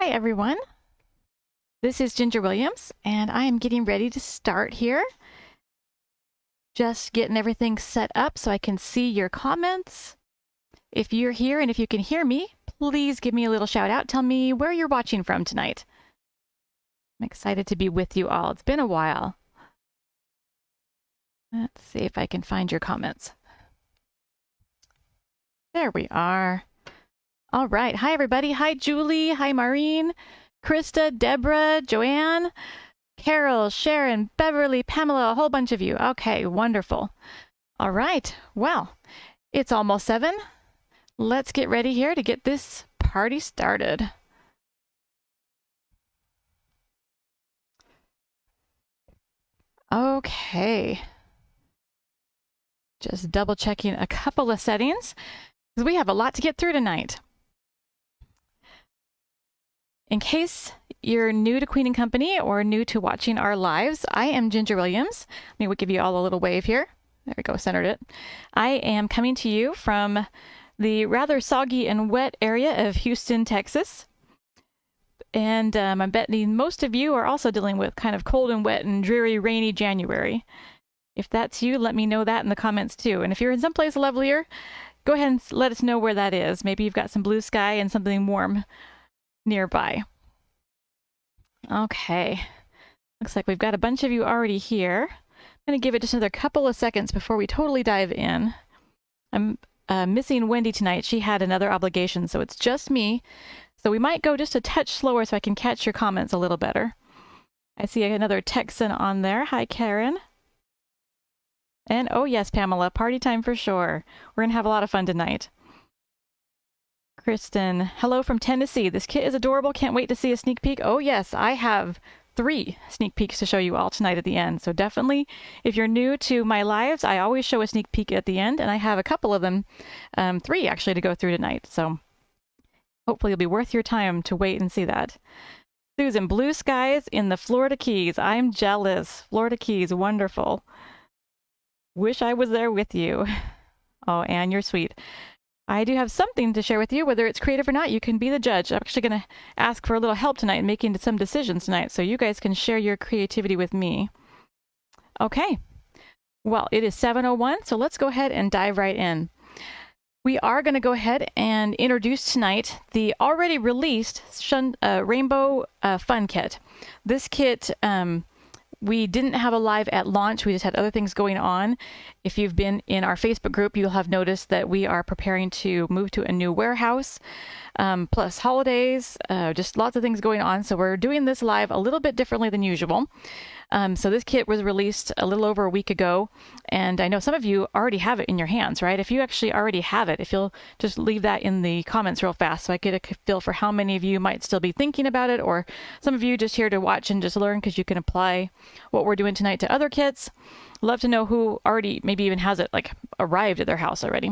Hi everyone, this is Ginger Williams and I am getting ready to start here. Just getting everything set up so I can see your comments. If you're here and if you can hear me, please give me a little shout out. Tell me where you're watching from tonight. I'm excited to be with you all. It's been a while. Let's see if I can find your comments. There we are. All right. Hi everybody. Hi Julie. Hi Maureen. Krista, Deborah, Joanne, Carol, Sharon, Beverly, Pamela, a whole bunch of you. Okay, wonderful. All right, well, it's almost 7. Let's get ready here to get this party started. Okay. Just double checking a couple of settings because we have a lot to get through tonight. In case you're new to Queen and Company or new to watching our lives, I am Ginger Williams. Let me give you all a little wave here. There we go, centered it. I am coming to you from the rather soggy and wet area of Houston, Texas. And I'm betting most of you are also dealing with kind of cold and wet and dreary, rainy January. If that's you, let me know that in the comments too. And if you're in someplace lovelier, go ahead and let us know where that is. Maybe you've got some blue sky and something warm nearby. Okay, looks like we've got a bunch of you already here. I'm going to give it just another couple of seconds before we totally dive in. I'm missing Wendy tonight. She had another obligation, so it's just me. So we might go just a touch slower so I can catch your comments a little better. I see another Texan on there. Hi, Karen. And oh yes, Pamela, party time for sure. We're going to have a lot of fun tonight. Kristen, hello from Tennessee. This kit is adorable. Can't wait to see a sneak peek. Oh yes, I have 3 sneak peeks to show you all tonight at the end. So definitely, if you're new to my lives, I always show a sneak peek at the end, and I have a couple of them, 3 actually, to go through tonight. So hopefully it'll be worth your time to wait and see that. Susan, blue skies in the Florida Keys. I'm jealous. Florida Keys, wonderful. Wish I was there with you. Oh, Anne, you're sweet. I do have something to share with you, whether it's creative or not. You can be the judge. I'm actually going to ask for a little help tonight in making some decisions tonight, so you guys can share your creativity with me. Okay. Well, it is 7:01, so let's go ahead and dive right in. We are going to go ahead and introduce tonight the already released Rainbow Fun Kit. This kit, we didn't have a live at launch. We just had other things going on. If you've been in our Facebook group, you'll have noticed that we are preparing to move to a new warehouse, plus holidays, just lots of things going on. So we're doing this live a little bit differently than usual. So this kit was released a little over a week ago, and I know some of you already have it in your hands, right? If you actually already have it, if you'll just leave that in the comments real fast so I get a feel for how many of you might still be thinking about it, or some of you just here to watch and just learn because you can apply what we're doing tonight to other kits. Love to know who already maybe even has it like arrived at their house already.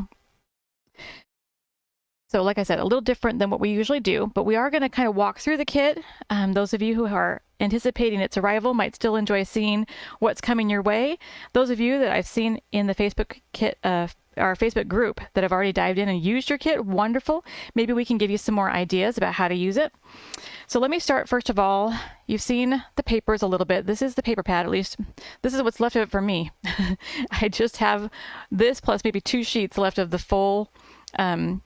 So like I said, a little different than what we usually do, but we are going to kind of walk through the kit. Those of you who are anticipating its arrival might still enjoy seeing what's coming your way. Those of you that I've seen in the Facebook kit, our Facebook group, that have already dived in and used your kit, wonderful. Maybe we can give you some more ideas about how to use it. So let me start first of all. You've seen the papers a little bit. This is the paper pad, at least. This is what's left of it for me. I just have this plus maybe 2 sheets left of the full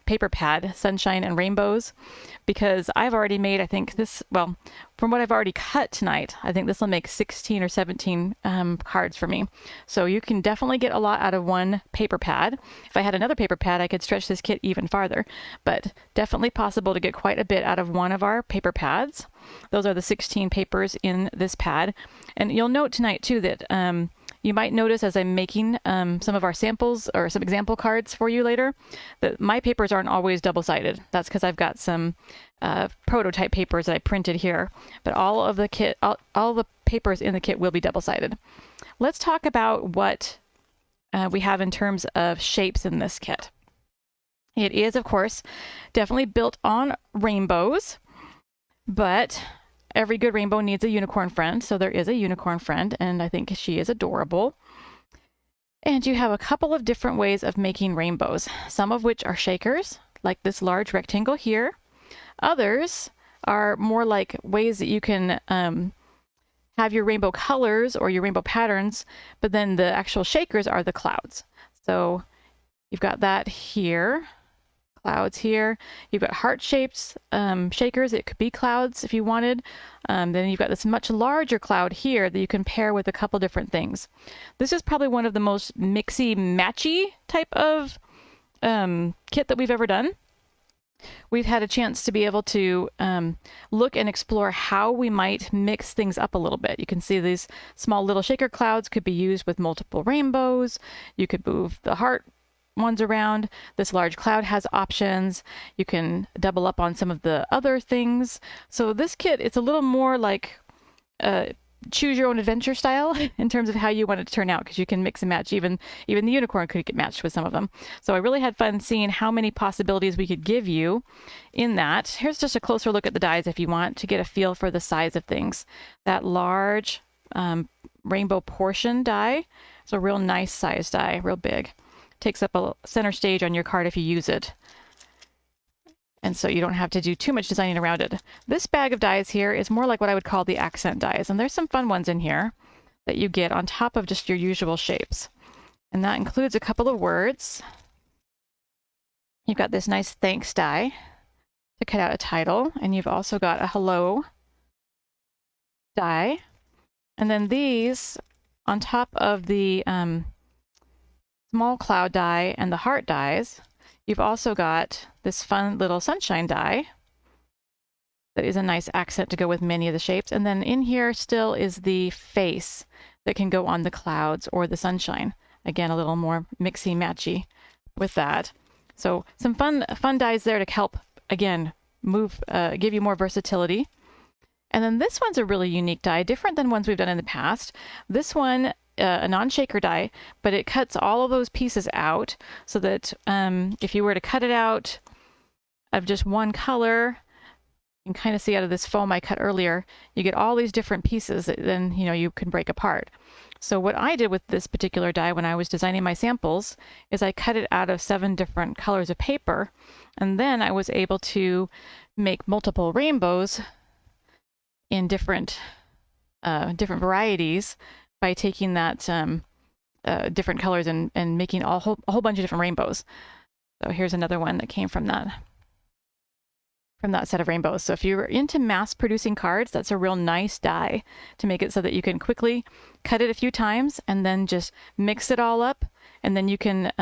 paper pad, Sunshine and Rainbows, because I've already made, I think this, well, from what I've already cut tonight, I think this will make 16 or 17 cards for me. So you can definitely get a lot out of one paper pad. If I had another paper pad, I could stretch this kit even farther, but definitely possible to get quite a bit out of one of our paper pads. Those are the 16 papers in this pad. And you'll note tonight too that you might notice as I'm making some of our samples or some example cards for you later that my papers aren't always double-sided. That's because I've got some prototype papers that I printed here. But all of the kit, all the papers in the kit will be double-sided. Let's talk about what we have in terms of shapes in this kit. It is, of course, definitely built on rainbows, but every good rainbow needs a unicorn friend, so there is a unicorn friend, and I think she is adorable. And you have a couple of different ways of making rainbows, some of which are shakers, like this large rectangle here. Others are more like ways that you can have your rainbow colors or your rainbow patterns, but then the actual shakers are the clouds. So you've got that here, clouds here. You've got heart-shaped shakers. It could be clouds if you wanted. Then you've got this much larger cloud here that you can pair with a couple different things. This is probably one of the most mixy-matchy type of kit that we've ever done. We've had a chance to be able to look and explore how we might mix things up a little bit. You can see these small little shaker clouds could be used with multiple rainbows. You could move the heart ones around. This large cloud has options. You can double up on some of the other things. So this kit, it's a little more like choose your own adventure style in terms of how you want it to turn out, because you can mix and match. Even the unicorn could get matched with some of them. So I really had fun seeing how many possibilities we could give you in that. Here's just a closer look at the dies if you want to get a feel for the size of things. That large rainbow portion die is a real nice size die, real big. Takes up a center stage on your card if you use it. And so you don't have to do too much designing around it. This bag of dies here is more like what I would call the accent dies. And there's some fun ones in here that you get on top of just your usual shapes. And that includes a couple of words. You've got this nice thanks die to cut out a title. And you've also got a hello die. And then these on top of the small cloud die and the heart dies, you've also got this fun little sunshine die that is a nice accent to go with many of the shapes. And then in here still is the face that can go on the clouds or the sunshine. Again, a little more mixy matchy with that. So some fun dies there to help, again, give you more versatility. And then this one's a really unique die, different than ones we've done in the past. This one, a non-shaker die, but it cuts all of those pieces out so that if you were to cut it out of just one color, you can kind of see out of this foam I cut earlier, you get all these different pieces that then you can break apart. So what I did with this particular die when I was designing my samples is I cut it out of 7 different colors of paper, and then I was able to make multiple rainbows in different varieties by taking that different colors and making a whole bunch of different rainbows. So here's another one that came from that set of rainbows. So if you're into mass producing cards, that's a real nice die to make it so that you can quickly cut it a few times and then just mix it all up, and then you can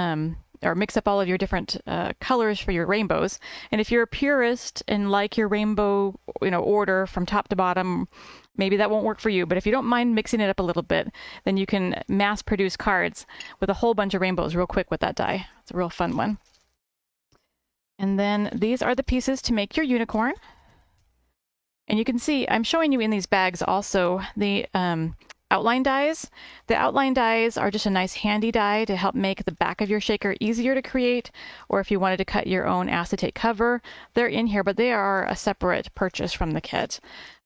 or mix up all of your different colors for your rainbows. And if you're a purist and like your rainbow order from top to bottom, maybe that won't work for you. But if you don't mind mixing it up a little bit, then you can mass produce cards with a whole bunch of rainbows real quick with that die. It's a real fun one. And then these are the pieces to make your unicorn. And you can see I'm showing you in these bags also the outline dies. The outline dies are just a nice handy die to help make the back of your shaker easier to create, or if you wanted to cut your own acetate cover, they're in here, but they are a separate purchase from the kit.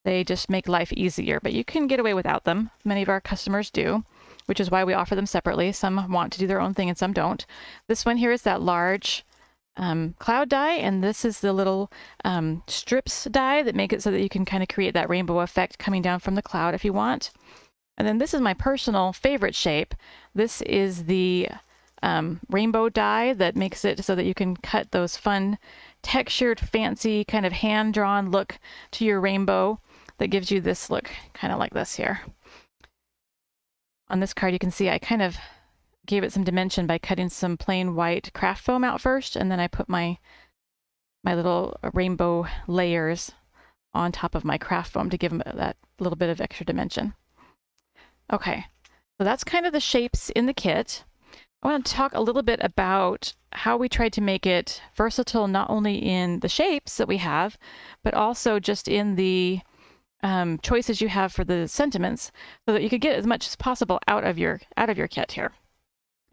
They just make life easier, but you can get away without them. Many of our customers do, which is why we offer them separately. Some want to do their own thing and some don't. This one here is that large cloud die, and this is the little strips die that make it so that you can kind of create that rainbow effect coming down from the cloud if you want. And then this is my personal favorite shape. This is the rainbow die that makes it so that you can cut those fun textured, fancy, kind of hand-drawn look to your rainbow that gives you this look, kind of like this here. On this card, you can see I kind of gave it some dimension by cutting some plain white craft foam out first, and then I put my little rainbow layers on top of my craft foam to give them that little bit of extra dimension. Okay, so that's kind of the shapes in the kit. I want to talk a little bit about how we tried to make it versatile, not only in the shapes that we have, but also just in the choices you have for the sentiments, so that you could get as much as possible out of your kit here.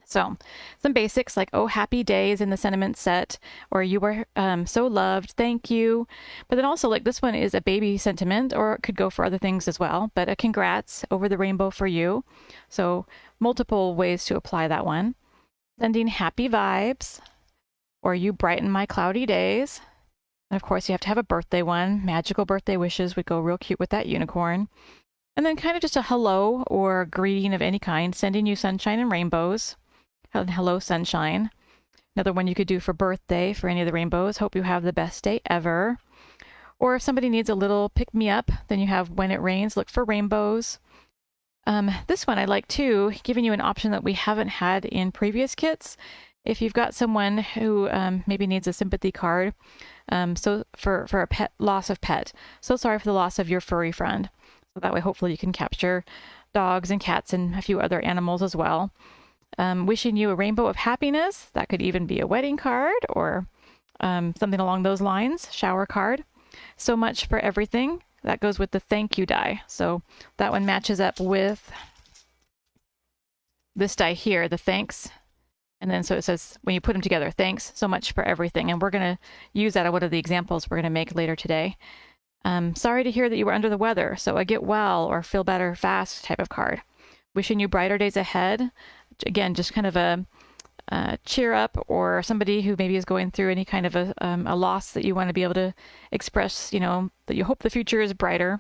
So some basics like, oh, happy days in the sentiment set, or you were so loved, thank you. But then also like this one is a baby sentiment, or it could go for other things as well, but a congrats over the rainbow for you. So multiple ways to apply that one. Sending happy vibes, or you brighten my cloudy days. And of course, you have to have a birthday one. Magical birthday wishes would go real cute with that unicorn. And then kind of just a hello or greeting of any kind, sending you sunshine and rainbows. Hello, sunshine. Another one you could do for birthday for any of the rainbows. Hope you have the best day ever. Or if somebody needs a little pick-me-up, then you have when it rains, look for rainbows. This one I like too, giving you an option that we haven't had in previous kits. If you've got someone who maybe needs a sympathy card, so for a pet loss of pet, so sorry for the loss of your furry friend. So that way, hopefully, you can capture dogs and cats and a few other animals as well. Wishing you a rainbow of happiness. That could even be a wedding card or something along those lines. Shower card. So much for everything. That goes with the thank you die. So that one matches up with this die here, the thanks. And then so it says, when you put them together, thanks so much for everything. And we're going to use that at one of the examples we're going to make later today. Sorry to hear that you were under the weather. So a get well or feel better fast type of card. Wishing you brighter days ahead. Again, just kind of a cheer up, or somebody who maybe is going through any kind of a loss that you want to be able to express, that you hope the future is brighter.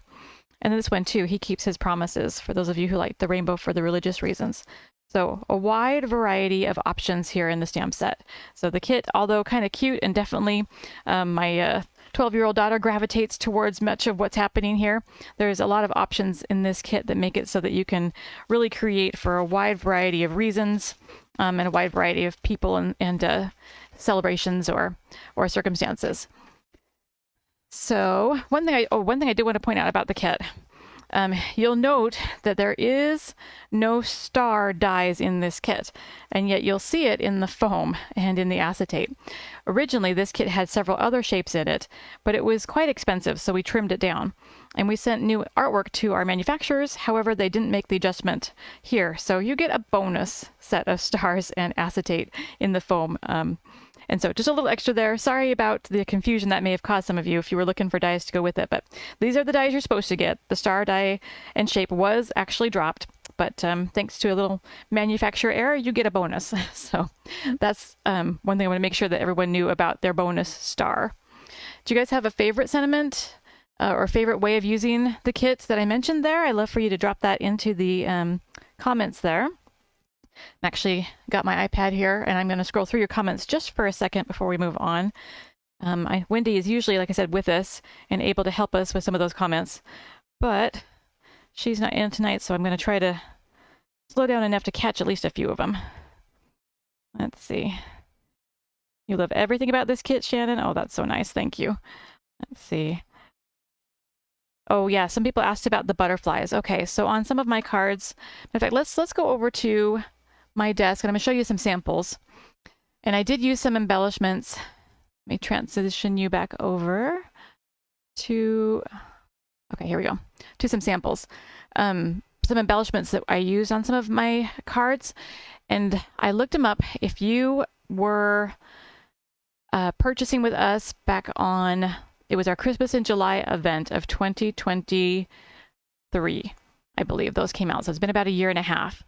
And this one too, he keeps his promises, for those of you who like the rainbow for the religious reasons. So a wide variety of options here in the stamp set. So the kit, although kind of cute, and definitely my 12-year-old daughter gravitates towards much of what's happening here. There's a lot of options in this kit that make it so that you can really create for a wide variety of reasons and a wide variety of people and celebrations or circumstances. So one thing I do want to point out about the kit. You'll note that there is no star dies in this kit, and yet you'll see it in the foam and in the acetate. Originally, this kit had several other shapes in it, but it was quite expensive, so we trimmed it down. And we sent new artwork to our manufacturers. However, they didn't make the adjustment here. So you get a bonus set of stars and acetate in the foam. And so just a little extra there. Sorry about the confusion that may have caused some of you if you were looking for dies to go with it. But these are the dies you're supposed to get. The star die and shape was actually dropped. But thanks to a little manufacturer error, you get a bonus. So that's one thing I want to make sure that everyone knew about their bonus star. Do you guys have a favorite sentiment or favorite way of using the kit that I mentioned there? I'd love for you to drop that into the comments there. I actually got my iPad here, and I'm going to scroll through your comments just for a second before we move on. Wendy is usually, like I said, with us and able to help us with some of those comments, but she's not in tonight, so I'm going to try to slow down enough to catch at least a few of them. Let's see. You love everything about this kit, Shannon? Oh, that's so nice. Thank you. Let's see. Oh yeah, some people asked about the butterflies. Okay, so on some of my cards, in fact, let's go over to my desk, and I'm going to show you some samples. And I did use some embellishments. Let me transition you back over to, okay, here we go, to some samples. Some embellishments that I used on some of my cards, and I looked them up. If you were purchasing with us back on, it was our Christmas in July event of 2023, I believe those came out. So it's been about a year and a half.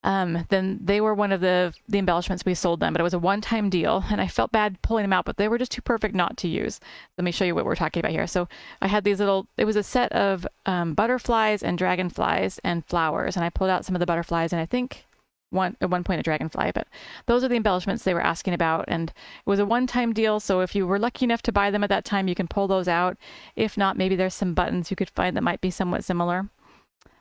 Then they were one of the embellishments we sold them, but it was a one-time deal, and I felt bad pulling them out, but they were just too perfect not to use. Let me show you what we're talking about here. So I had these little, it was a set of butterflies and dragonflies and flowers, and I pulled out some of the butterflies, and I think at one point a dragonfly, but those are the embellishments they were asking about, and it was a one-time deal. So if you were lucky enough to buy them at that time, you can pull those out. If not, maybe there's some buttons you could find that might be somewhat similar.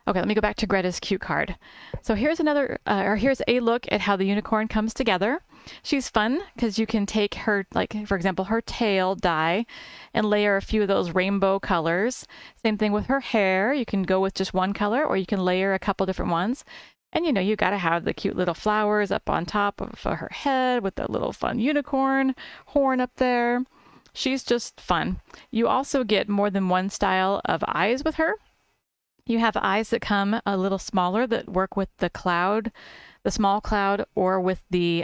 Okay, let me go back to Greta's cute card. So here's here's a look at how the unicorn comes together. She's fun because you can take her, like for example, her tail die and layer a few of those rainbow colors. Same thing with her hair. You can go with just one color, or you can layer a couple different ones. And you got to have the cute little flowers up on top of her head with the little fun unicorn horn up there. She's just fun. You also get more than one style of eyes with her. You have eyes that come a little smaller that work with the cloud, the small cloud, or with the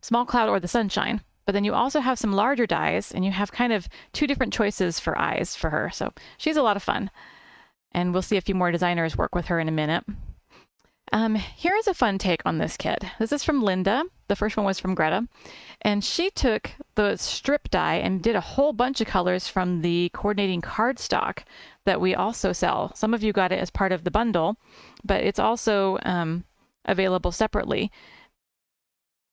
small cloud or the sunshine. But then you also have some larger dies, and you have kind of two different choices for eyes for her. So she's a lot of fun. And we'll see a few more designers work with her in a minute. Here is a fun take on this kit. This is from Linda. The first one was from Greta. And she took the strip die and did a whole bunch of colors from the coordinating cardstock that we also sell. Some of you got it as part of the bundle, but it's also available separately.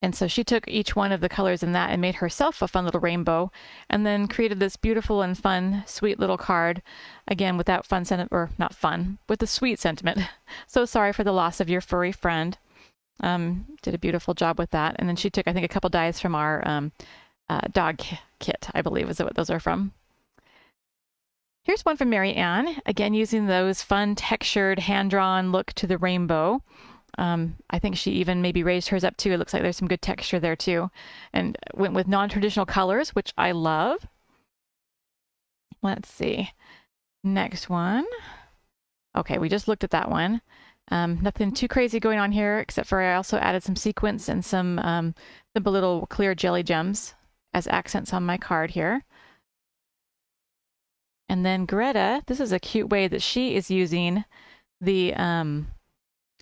And so she took each one of the colors in that and made herself a fun little rainbow, and then created this beautiful and fun, sweet little card, again, with that fun sentiment, or not fun, with the sweet sentiment. So sorry for the loss of your furry friend. Did a beautiful job with that. And then she took, I think, a couple dies from our dog kit, I believe is what those are from. Here's one from Mary Ann, again, using those fun textured, hand-drawn look to the rainbow. I think she even maybe raised hers up too. It looks like there's some good texture there too. And went with non-traditional colors, which I love. Let's see. Next one. Okay, we just looked at that one. Nothing too crazy going on here, except for I also added some sequins and some simple little clear jelly gems as accents on my card here. And then Greta, this is a cute way that she is using the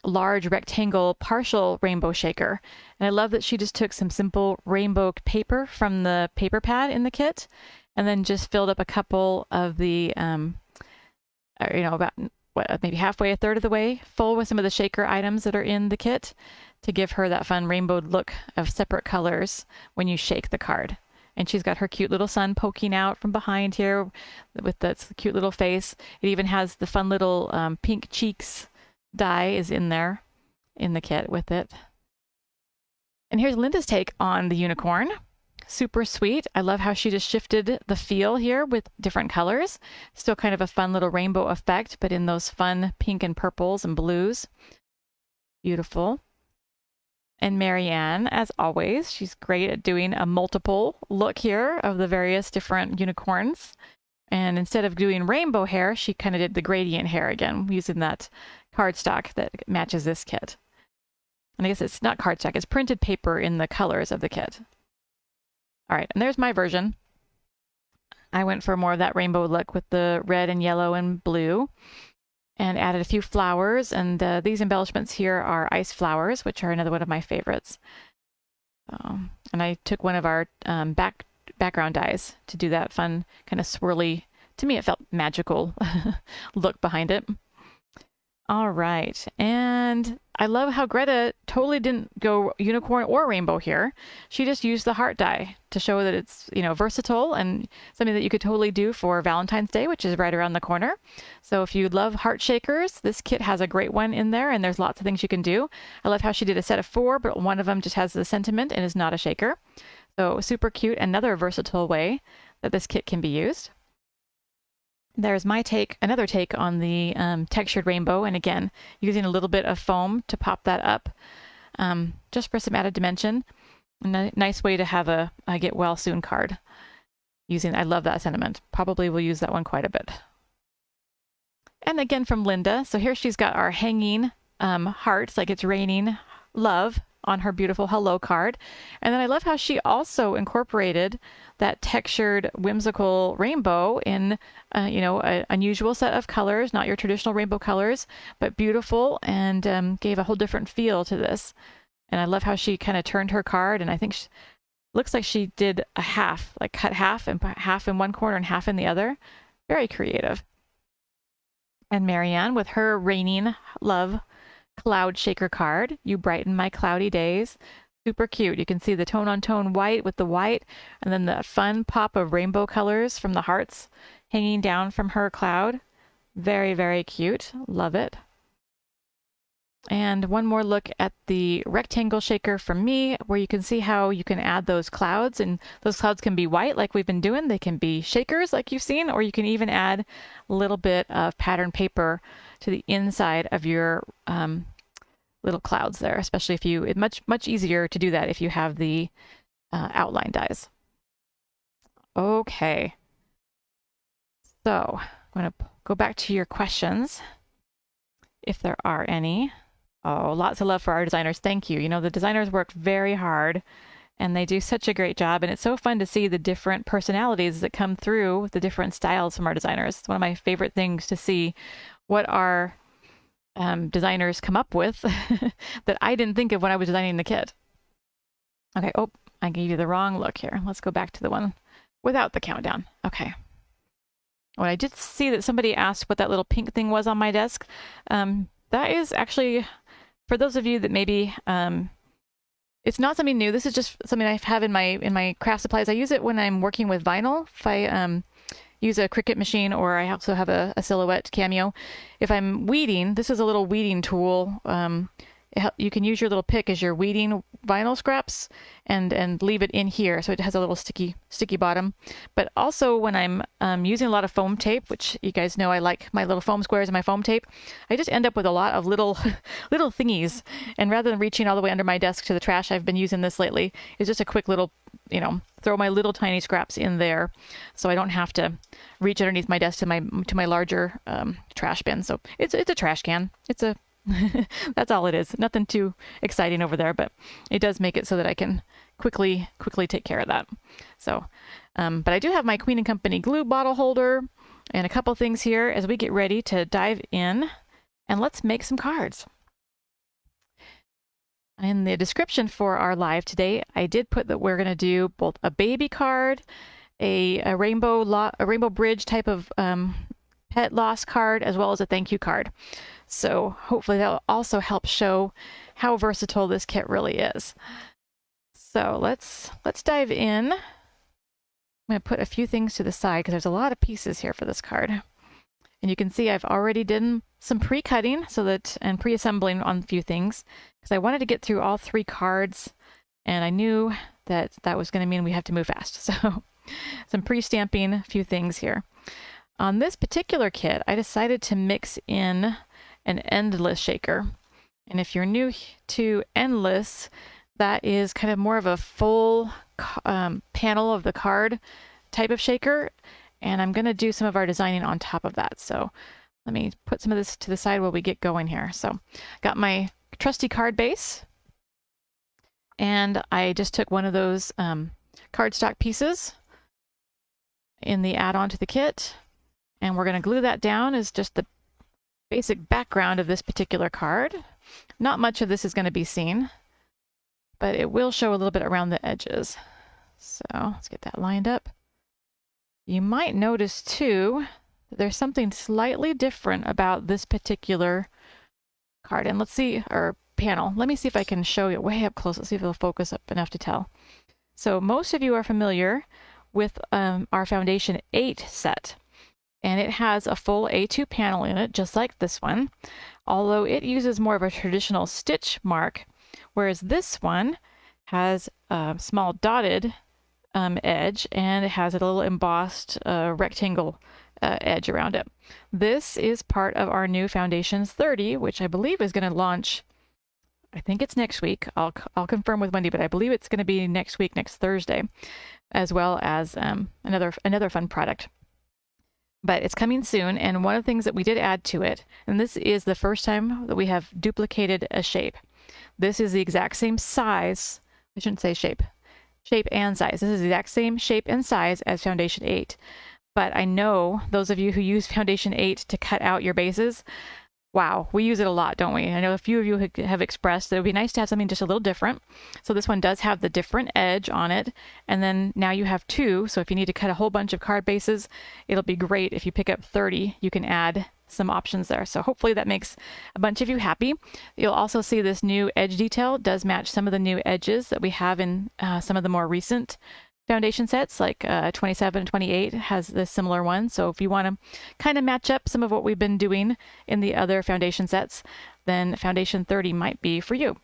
large rectangle partial rainbow shaker. And I love that she just took some simple rainbow paper from the paper pad in the kit and then just filled up a couple of the, about maybe halfway, a third of the way full with some of the shaker items that are in the kit to give her that fun rainbow look of separate colors when you shake the card. And she's got her cute little sun poking out from behind here with that cute little face. It even has the fun little pink cheeks die is in there in the kit with it. And here's Linda's take on the unicorn. Super sweet. I love how she just shifted the feel here with different colors. Still kind of a fun little rainbow effect, but in those fun pink and purples and blues. Beautiful. And Marianne, as always, she's great at doing a multiple look here of the various different unicorns. And instead of doing rainbow hair, she kind of did the gradient hair again, using that cardstock that matches this kit. And I guess it's not cardstock, it's printed paper in the colors of the kit. All right, and there's my version. I went for more of that rainbow look with the red and yellow and blue, and added a few flowers. And these embellishments here are ice flowers, which are another one of my favorites. And I took one of our background dies to do that fun kind of swirly, to me it felt magical look behind it. All right, and I love how Greta totally didn't go unicorn or rainbow here. She just used the heart die to show that it's, versatile and something that you could totally do for Valentine's Day, which is right around the corner. So if you love heart shakers, this kit has a great one in there, and there's lots of things you can do. I love how she did a set of 4, but one of them just has the sentiment and is not a shaker. So super cute, another versatile way that this kit can be used. There's my take, another take on the textured rainbow, and again, using a little bit of foam to pop that up, just for some added dimension. A nice way to have a get well soon card. I love that sentiment. Probably will use that one quite a bit. And again from Linda. So here she's got our hanging hearts, like it's raining love on her beautiful hello card. And then I love how she also incorporated that textured whimsical rainbow in an unusual set of colors, not your traditional rainbow colors, but beautiful, and gave a whole different feel to this. And I love how she kind of turned her card, and I think looks like she did a half, like cut half and put half in one corner and half in the other. Very creative. And Marianne with her raining love cloud shaker card. You brighten my cloudy days. Super cute. You can see the tone on tone white with the white, and then the fun pop of rainbow colors from the hearts hanging down from her cloud. Very, very cute. Love it. And one more look at the rectangle shaker from me, where you can see how you can add those clouds, and those clouds can be white like we've been doing. They can be shakers like you've seen, or you can even add a little bit of pattern paper to the inside of your little clouds there, especially if it's much easier to do that if you have the outline dies. Okay, so I'm going to go back to your questions, if there are any. Oh, lots of love for our designers. Thank you. The designers work very hard, and they do such a great job. And it's so fun to see the different personalities that come through with the different styles from our designers. It's one of my favorite things to see what our designers come up with that I didn't think of when I was designing the kit. Okay, oh, I gave you the wrong look here. Let's go back to the one without the countdown. Okay. Well, I did see that somebody asked what that little pink thing was on my desk. That is actually, for those of you that maybe, it's not something new. This is just something I have in my craft supplies. I use it when I'm working with vinyl. If I use a Cricut machine, or I also have a Silhouette Cameo. If I'm weeding, this is a little weeding tool. You can use your little pick as you're weeding vinyl scraps and leave it in here, so it has a little sticky bottom. But also when I'm using a lot of foam tape, which you guys know I like my little foam squares and my foam tape, I just end up with a lot of little little thingies. And rather than reaching all the way under my desk to the trash, I've been using this lately. It's just a quick little, throw my little tiny scraps in there, so I don't have to reach underneath my desk to my larger trash bin. So it's a trash can. That's all it is. Nothing too exciting over there, but it does make it so that I can quickly take care of that. So, but I do have my Queen & Company glue bottle holder and a couple things here as we get ready to dive in, and let's make some cards. In the description for our live today, I did put that we're going to do both a baby card, a rainbow bridge type of pet loss card, as well as a thank you card. So hopefully that'll also help show how versatile this kit really is. So let's dive in. I'm going to put a few things to the side because there's a lot of pieces here for this card. And you can see I've already done some pre-cutting and pre-assembling on a few things because I wanted to get through all 3 cards, and I knew that was going to mean we have to move fast. So some pre-stamping a few things here. On this particular kit, I decided to mix in an endless shaker. And if you're new to endless, that is kind of more of a full panel of the card type of shaker. And I'm going to do some of our designing on top of that. So let me put some of this to the side while we get going here. So got my trusty card base. And I just took one of those cardstock pieces in the add-on to the kit. And we're going to glue that down as just the basic background of this particular card. Not much of this is going to be seen, but it will show a little bit around the edges. So let's get that lined up. You might notice too that there's something slightly different about this particular card. And let's see, or panel. Let me see if I can show you way up close. Let's see if it'll focus up enough to tell. So most of you are familiar with our Foundation 8 set. And it has a full A2 panel in it, just like this one, although it uses more of a traditional stitch mark, whereas this one has a small dotted edge, and it has a little embossed rectangle edge around it. This is part of our new Foundations 30, which I believe is going to launch, I think it's next week. I'll confirm with Wendy, but I believe it's going to be next week, next Thursday, as well as another fun product. But it's coming soon, and one of the things that we did add to it, and this is the first time that we have duplicated a shape. This is the exact same size, I shouldn't say shape and size. This is the exact same shape and size as Foundation 8. But I know those of you who use Foundation 8 to cut out your bases, wow, we use it a lot, don't we? I know a few of you have expressed that it would be nice to have something just a little different. So this one does have the different edge on it. And then now you have 2. So if you need to cut a whole bunch of card bases, it'll be great. If you pick up 30, you can add some options there. So hopefully that makes a bunch of you happy. You'll also see this new edge detail does match some of the new edges that we have in some of the more recent Foundation sets, like 27 and 28 has this similar one. So if you want to kind of match up some of what we've been doing in the other Foundation sets, then Foundation 30 might be for you.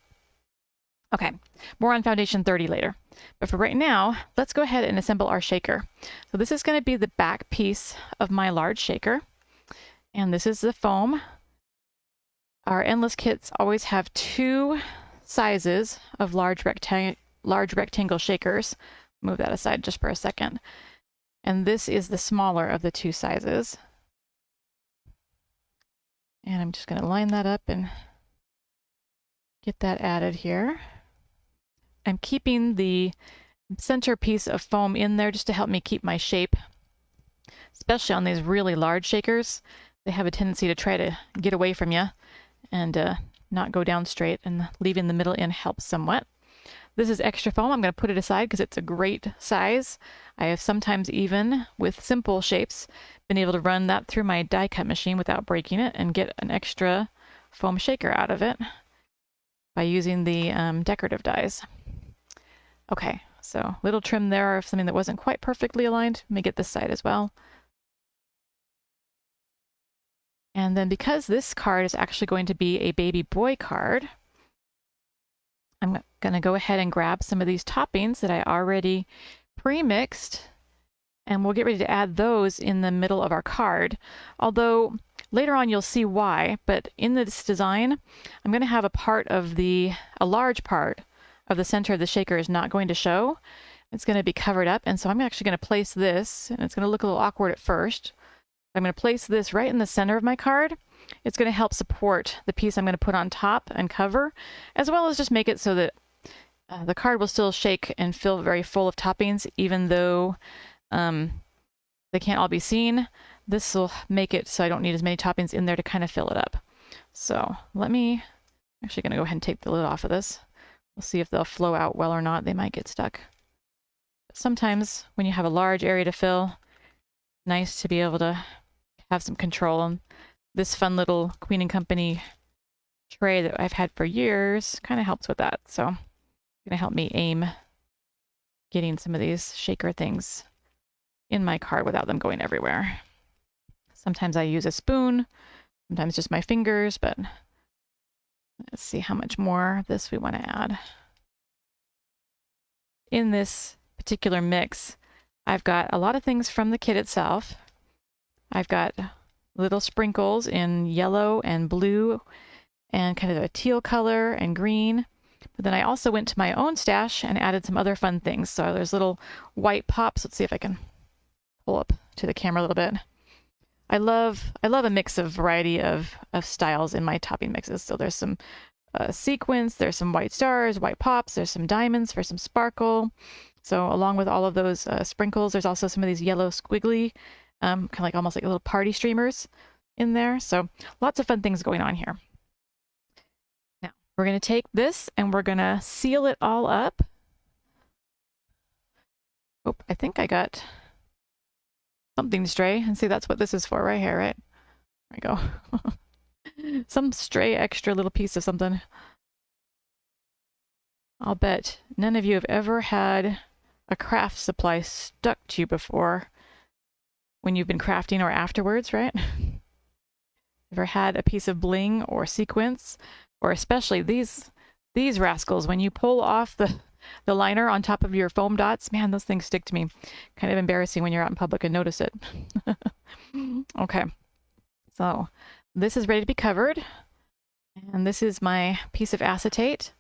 Okay, more on Foundation 30 later. But for right now, let's go ahead and assemble our shaker. So this is going to be the back piece of my large shaker. And this is the foam. Our endless kits always have 2 sizes of large rectangle shakers. Move that aside just for a second. And this is the smaller of the 2 sizes. And I'm just going to line that up and get that added here. I'm keeping the center piece of foam in there just to help me keep my shape, especially on these really large shakers. They have a tendency to try to get away from you and not go down straight, and leaving the middle in helps somewhat. This is extra foam. I'm going to put it aside because it's a great size. I have sometimes even, with simple shapes, been able to run that through my die cut machine without breaking it and get an extra foam shaker out of it by using the decorative dies. Okay, so little trim there of something that wasn't quite perfectly aligned. Let me get this side as well. And then because this card is actually going to be a baby boy card, I'm going to go ahead and grab some of these toppings that I already pre-mixed, and we'll get ready to add those in the middle of our card. Although later on you'll see why, but in this design, I'm going to have a large part of the center of the shaker is not going to show. It's going to be covered up, and so I'm actually going to place this, and it's going to look a little awkward at first. I'm going to place this right in the center of my card. It's going to help support the piece I'm going to put on top and cover, as well as just make it so that the card will still shake and feel very full of toppings, even though they can't all be seen. This will make it so I don't need as many toppings in there to kind of fill it up. So I'm actually going to go ahead and take the lid off of this. We'll see if they'll flow out well or not. They might get stuck. Sometimes when you have a large area to fill, nice to be able to have some control. And this fun little Queen & Company tray that I've had for years kind of helps with that. So it's going to help me aim getting some of these shaker things in my card without them going everywhere. Sometimes I use a spoon, sometimes just my fingers, but let's see how much more of this we want to add. In this particular mix, I've got a lot of things from the kit itself. I've got little sprinkles in yellow and blue and kind of a teal color and green. But then I also went to my own stash and added some other fun things. So there's little white pops. Let's see if I can pull up to the camera a little bit. I love a mix of variety of styles in my topping mixes. So there's some sequins, there's some white stars, white pops, there's some diamonds for some sparkle. So along with all of those sprinkles, there's also some of these yellow squiggly, kind of like almost like little party streamers in there. So lots of fun things going on here. Now we're going to take this and we're going to seal it all up. Oh, I think I got something stray. And see, that's what this is for right here, right? There we go. Some stray extra little piece of something. I'll bet none of you have ever had a craft supply stuck to you before when you've been crafting or afterwards, right? Ever had a piece of bling or sequence, or especially these rascals, when you pull off the liner on top of your foam dots, man, those things stick to me. Kind of embarrassing when you're out in public and notice it. Okay, so this is ready to be covered, and this is my piece of acetate.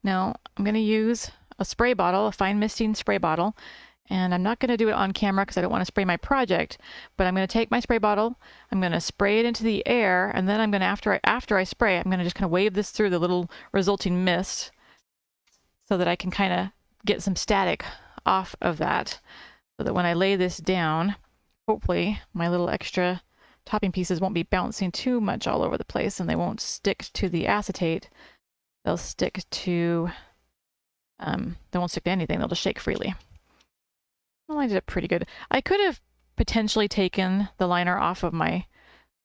Now I'm going to use a spray bottle, a fine misting spray bottle, and I'm not going to do it on camera because I don't want to spray my project, but I'm going to take my spray bottle, I'm going to spray it into the air, and then I'm going to, after I spray, I'm going to just kind of wave this through the little resulting mist so that I can kind of get some static off of that, so that when I lay this down, hopefully my little extra topping pieces won't be bouncing too much all over the place, and they won't stick to the acetate. They'll stick to, they won't stick to anything. They'll just shake freely. Well, I did it pretty good. I could have potentially taken the liner off of my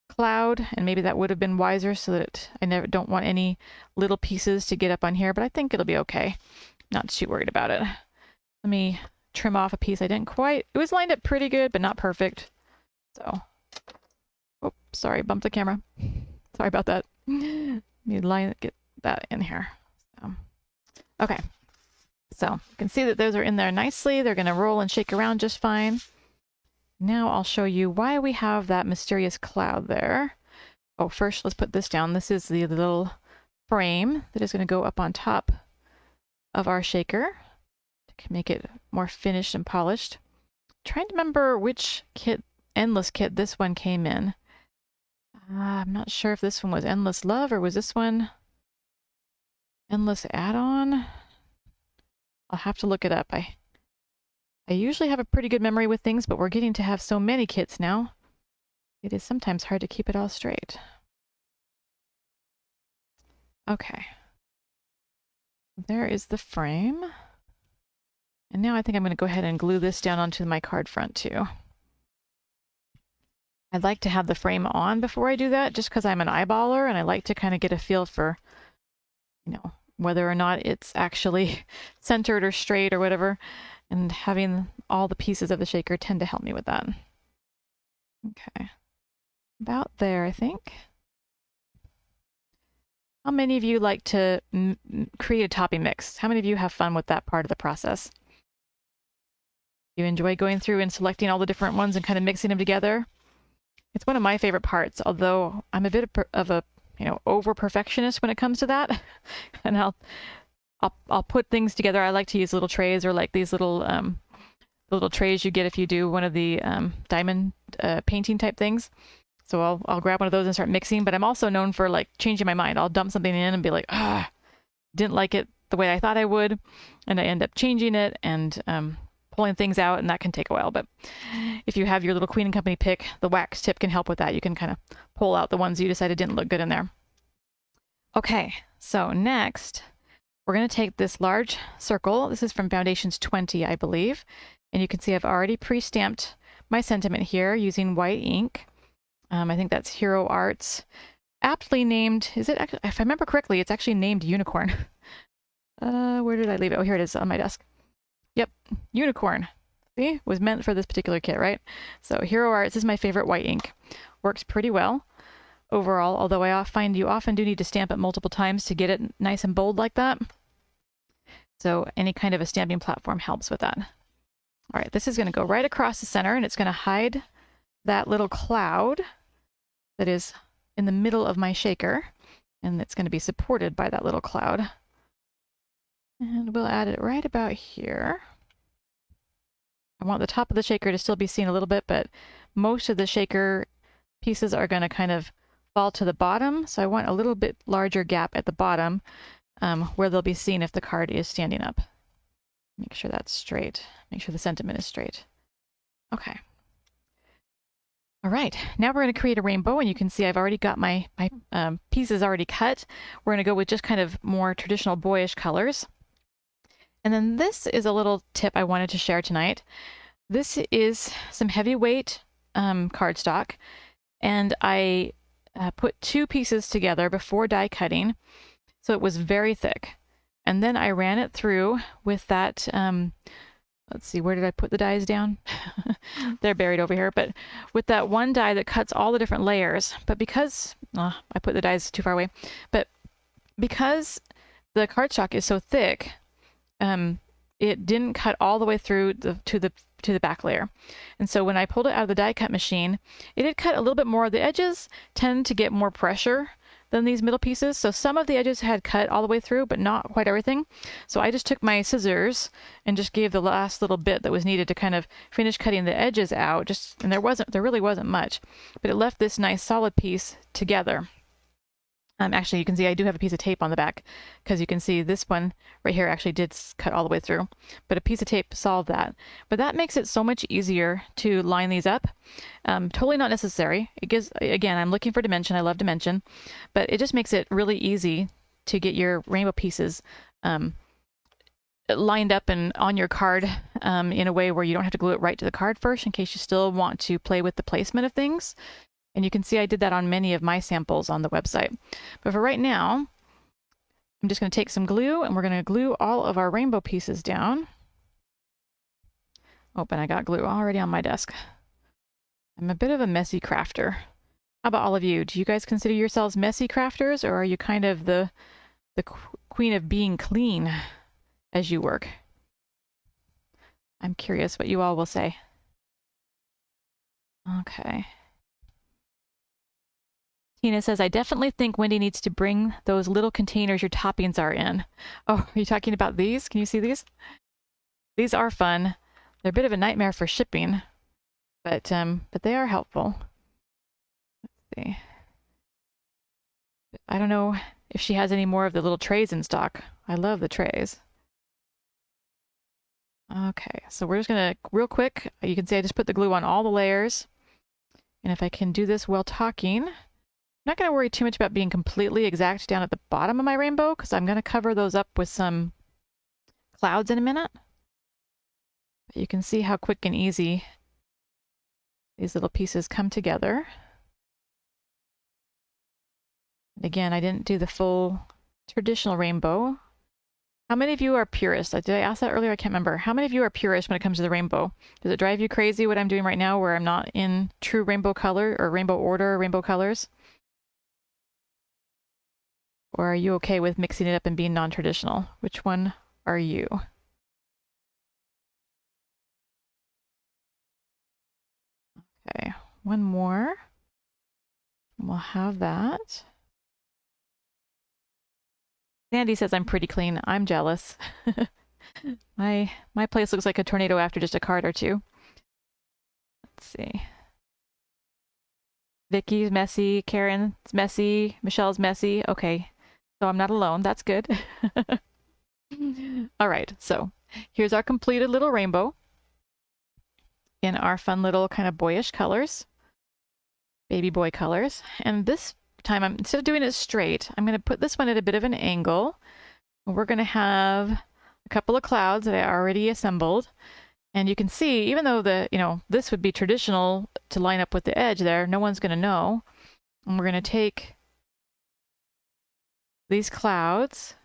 cloud, and maybe that would have been wiser so that I don't want any little pieces to get up on here, but I think it'll be okay. Not too worried about it. Let me trim off a piece I didn't quite, it was lined up pretty good, but not perfect. So, oh, sorry, bumped the camera. Sorry about that. Let me get that in here. Okay. So you can see that those are in there nicely. They're going to roll and shake around just fine. Now I'll show you why we have that mysterious cloud there. Oh, first let's put this down. This is the little frame that is going to go up on top of our shaker to make it more finished and polished. I'm trying to remember which kit, Endless kit, this one came in. I'm not sure if this one was Endless Love or was this one Endless Add-on. I'll have to look it up. I usually have a pretty good memory with things, but we're getting to have so many kits now. It is sometimes hard to keep it all straight. Okay. There is the frame. And now I think I'm going to go ahead and glue this down onto my card front too. I'd like to have the frame on before I do that, just because I'm an eyeballer and I like to kind of get a feel for, you know, whether or not it's actually centered or straight or whatever. And having all the pieces of the shaker tend to help me with that. Okay. About there, I think. How many of you like to create a topping mix? How many of you have fun with that part of the process? You enjoy going through and selecting all the different ones and kind of mixing them together? It's one of my favorite parts, although I'm a bit of a, over perfectionist when it comes to that. And I'll put things together. I like to use little trays, or like these little trays you get if you do one of the diamond painting type things. So I'll grab one of those and start mixing. But I'm also known for like changing my mind. I'll dump something in and be like, didn't like it the way I thought I would, and I end up changing it and pulling things out, and that can take a while. But if you have your little Queen and Company pick, the wax tip can help with that. You can kind of pull out the ones you decided didn't look good in there. Okay, so next we're going to take this large circle. This is from Foundations 20, I believe. And you can see I've already pre-stamped my sentiment here using white ink. I think that's Hero Arts. Aptly named, is it actually, if I remember correctly, it's actually named Unicorn. Where did I leave it? Oh, here it is on my desk. Yep, Unicorn. See, was meant for this particular kit, right? So Hero Arts is my favorite white ink. Works pretty well overall, although I find you often do need to stamp it multiple times to get it nice and bold like that. So any kind of a stamping platform helps with that. All right, this is going to go right across the center, and it's going to hide that little cloud that is in the middle of my shaker, and it's going to be supported by that little cloud. And we'll add it right about here. I want the top of the shaker to still be seen a little bit, but most of the shaker pieces are going to kind of fall to the bottom, so I want a little bit larger gap at the bottom where they'll be seen if the card is standing up. Make sure that's straight. Make sure the sentiment is straight. Okay. All right, now we're going to create a rainbow, and you can see I've already got my pieces already cut. We're going to go with just kind of more traditional boyish colors. And then this is a little tip I wanted to share tonight. This is some heavyweight cardstock, and I put two pieces together before die cutting, so it was very thick. And then I ran it through with that, let's see, where did I put the dies down? They're buried over here, but with that one die that cuts all the different layers. But because, I put the dies too far away, but because the cardstock is so thick, it didn't cut all the way through to the back layer. And so when I pulled it out of the die cut machine, it had cut a little bit more. The edges tend to get more pressure than these middle pieces. So some of the edges had cut all the way through, but not quite everything. So I just took my scissors and just gave the last little bit that was needed to kind of finish cutting the edges out. And there really wasn't much, but it left this nice solid piece together. Actually, you can see I do have a piece of tape on the back, because you can see this one right here actually did cut all the way through, but a piece of tape solved that. But that makes it so much easier to line these up. Totally not necessary. It gives, again, I'm looking for dimension. I love dimension, but it just makes it really easy to get your rainbow pieces lined up and on your card in a way where you don't have to glue it right to the card first, in case you still want to play with the placement of things. And you can see I did that on many of my samples on the website. But for right now, I'm just going to take some glue, and we're going to glue all of our rainbow pieces down. Oh, and I got glue already on my desk. I'm a bit of a messy crafter. How about all of you? Do you guys consider yourselves messy crafters, or are you kind of the queen of being clean as you work? I'm curious what you all will say. Okay. Tina says, I definitely think Wendy needs to bring those little containers your toppings are in. Oh, are you talking about these? Can you see these? These are fun. They're a bit of a nightmare for shipping, but they are helpful. Let's see. I don't know if she has any more of the little trays in stock. I love the trays. Okay, so we're just gonna, real quick, you can see I just put the glue on all the layers. And if I can do this while talking, not going to worry too much about being completely exact down at the bottom of my rainbow because I'm going to cover those up with some clouds in a minute. But you can see how quick and easy these little pieces come together. And again, I didn't do the full traditional rainbow. How many of you are purists? Did I ask that earlier? I can't remember. How many of you are purists when it comes to the rainbow? Does it drive you crazy what I'm doing right now where I'm not in true rainbow color or rainbow order, or rainbow colors? Or are you okay with mixing it up and being non-traditional? Which one are you? Okay, one more. We'll have that. Sandy says I'm pretty clean. I'm jealous. My place looks like a tornado after just a card or two. Let's see. Vicky's messy, Karen's messy, Michelle's messy. Okay, so I'm not alone. That's good. All right, so here's our completed little rainbow in our fun little kind of boyish colors, baby boy colors. And this time, instead of doing it straight, I'm going to put this one at a bit of an angle. We're going to have a couple of clouds that I already assembled. And you can see, even though this would be traditional to line up with the edge there, no one's going to know. And we're going to take these clouds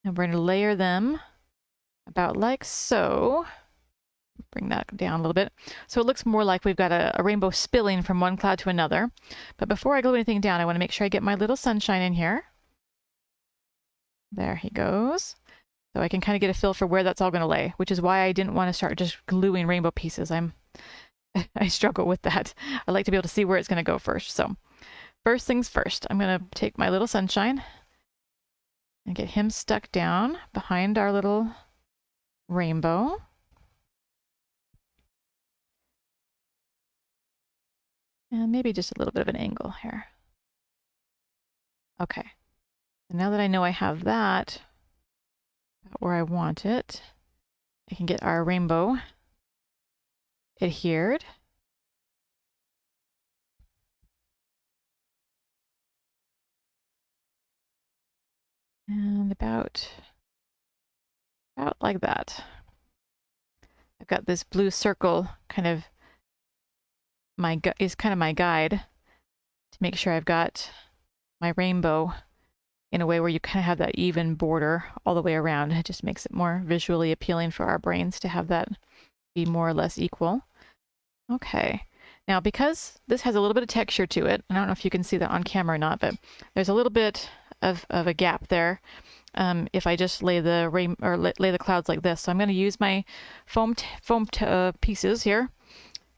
and we're going to layer them about like so. Bring that down a little bit. So it looks more like we've got a rainbow spilling from one cloud to another. But before I glue anything down, I want to make sure I get my little sunshine in here. There he goes. So I can kind of get a feel for where that's all going to lay, which is why I didn't want to start just gluing rainbow pieces. I struggle with that. I like to be able to see where it's going to go first. So first things first, I'm going to take my little sunshine and get him stuck down behind our little rainbow. And maybe just a little bit of an angle here. Okay. And now that I know I have that where I want it, I can get our rainbow adhered. And about like that. I've got this blue circle kind of is kind of my guide to make sure I've got my rainbow in a way where you kind of have that even border all the way around. It just makes it more visually appealing for our brains to have that be more or less equal. Okay. Now, because this has a little bit of texture to it, I don't know if you can see that on camera or not, but there's a little bit of a gap there if I just lay the lay the clouds like this. So I'm going to use my foam pieces here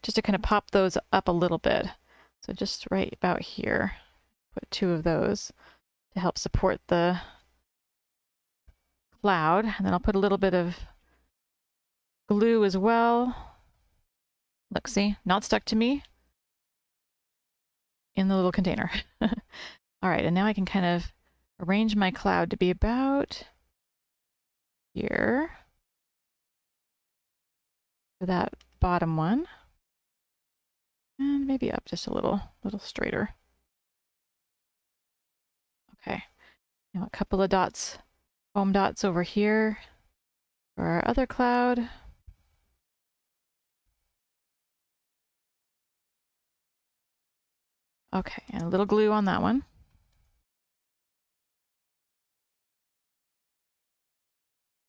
just to kind of pop those up a little bit. So just right about here, put two of those to help support the cloud. And then I'll put a little bit of glue as well. Look, see, not stuck to me in the little container. All right, and now I can kind of arrange my cloud to be about here for that bottom one. And maybe up just a little straighter. Okay, now a couple of dots, foam dots over here for our other cloud. Okay, and a little glue on that one.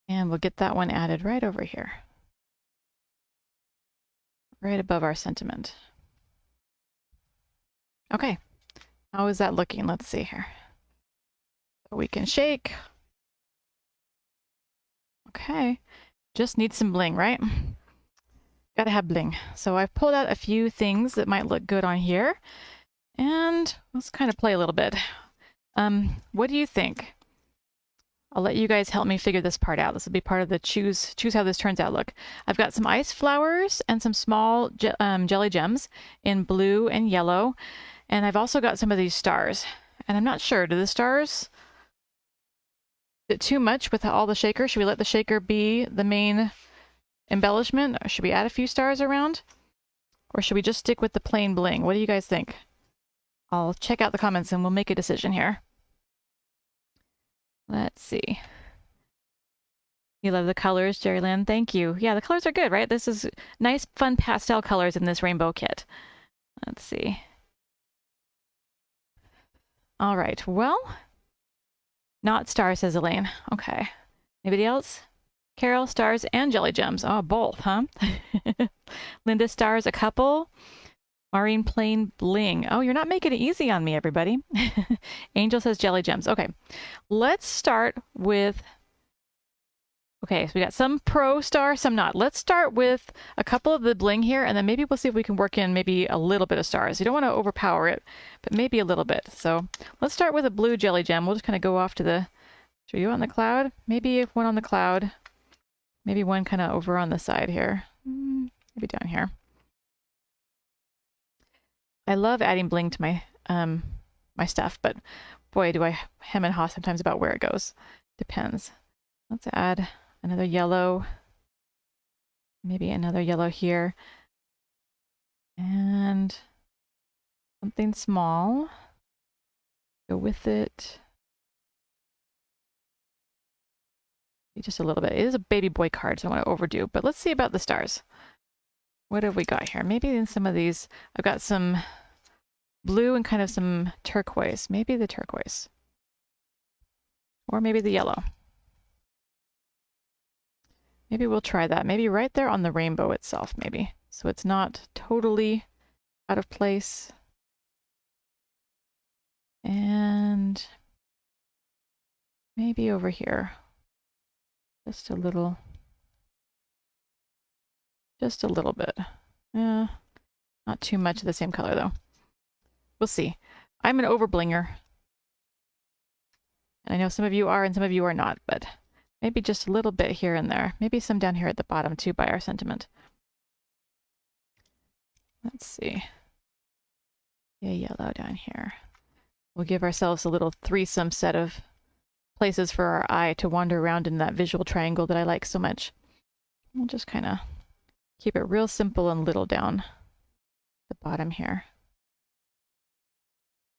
And we'll get that one added right over here, right above our sentiment. Okay, how is that looking? Let's see here. So we can shake. Okay, just need some bling, right? Gotta have bling. So I've pulled out a few things that might look good on here. And let's kind of play a little bit. What do you think? I'll let you guys help me figure this part out. This will be part of the choose how this turns out look. I've got some ice flowers and some small jelly gems in blue and yellow. And I've also got some of these stars. And I'm not sure, do the stars, is it too much with all the shaker? Should we let the shaker be the main embellishment? Or should we add a few stars around? Or should we just stick with the plain bling? What do you guys think? I'll check out the comments and we'll make a decision here. Let's see. You love the colors, Jerry Lynn. Thank you. Yeah, the colors are good, right? This is nice, fun pastel colors in this rainbow kit. Let's see. All right. Well, not stars, says Elaine. Okay. Anybody else? Carol, stars, and jelly gems. Oh, both, huh? Linda, stars, a couple. Maureen, plain bling. Oh, you're not making it easy on me, everybody. Angel says jelly gems. Okay. Let's start with... Okay, so we got some pro star, some not. Let's start with a couple of the bling here, and then maybe we'll see if we can work in maybe a little bit of stars. You don't want to overpower it, but maybe a little bit. So let's start with a blue jelly gem. We'll just kind of go off to the... Are you on the cloud? Maybe one on the cloud. Maybe one kind of over on the side here. Maybe down here. I love adding bling to my my stuff, but boy, do I hem and haw sometimes about where it goes. Depends. Let's add another yellow. Maybe another yellow here. And something small. Go with it. Just a little bit. It is a baby boy card, so I don't want to overdo, but let's see about the stars. What have we got here? Maybe in some of these, I've got some blue and kind of some turquoise. Maybe the turquoise. Or maybe the yellow. Maybe we'll try that. Maybe right there on the rainbow itself, maybe. So it's not totally out of place. And maybe over here. Just a little bit. Yeah, not too much of the same color though. We'll see. I'm an overblinger. And I know some of you are and some of you are not, but maybe just a little bit here and there. Maybe some down here at the bottom too by our sentiment. Let's see. Yeah, yellow down here. We'll give ourselves a little threesome set of places for our eye to wander around in that visual triangle that I like so much. We'll just kind of keep it real simple and little down the bottom here.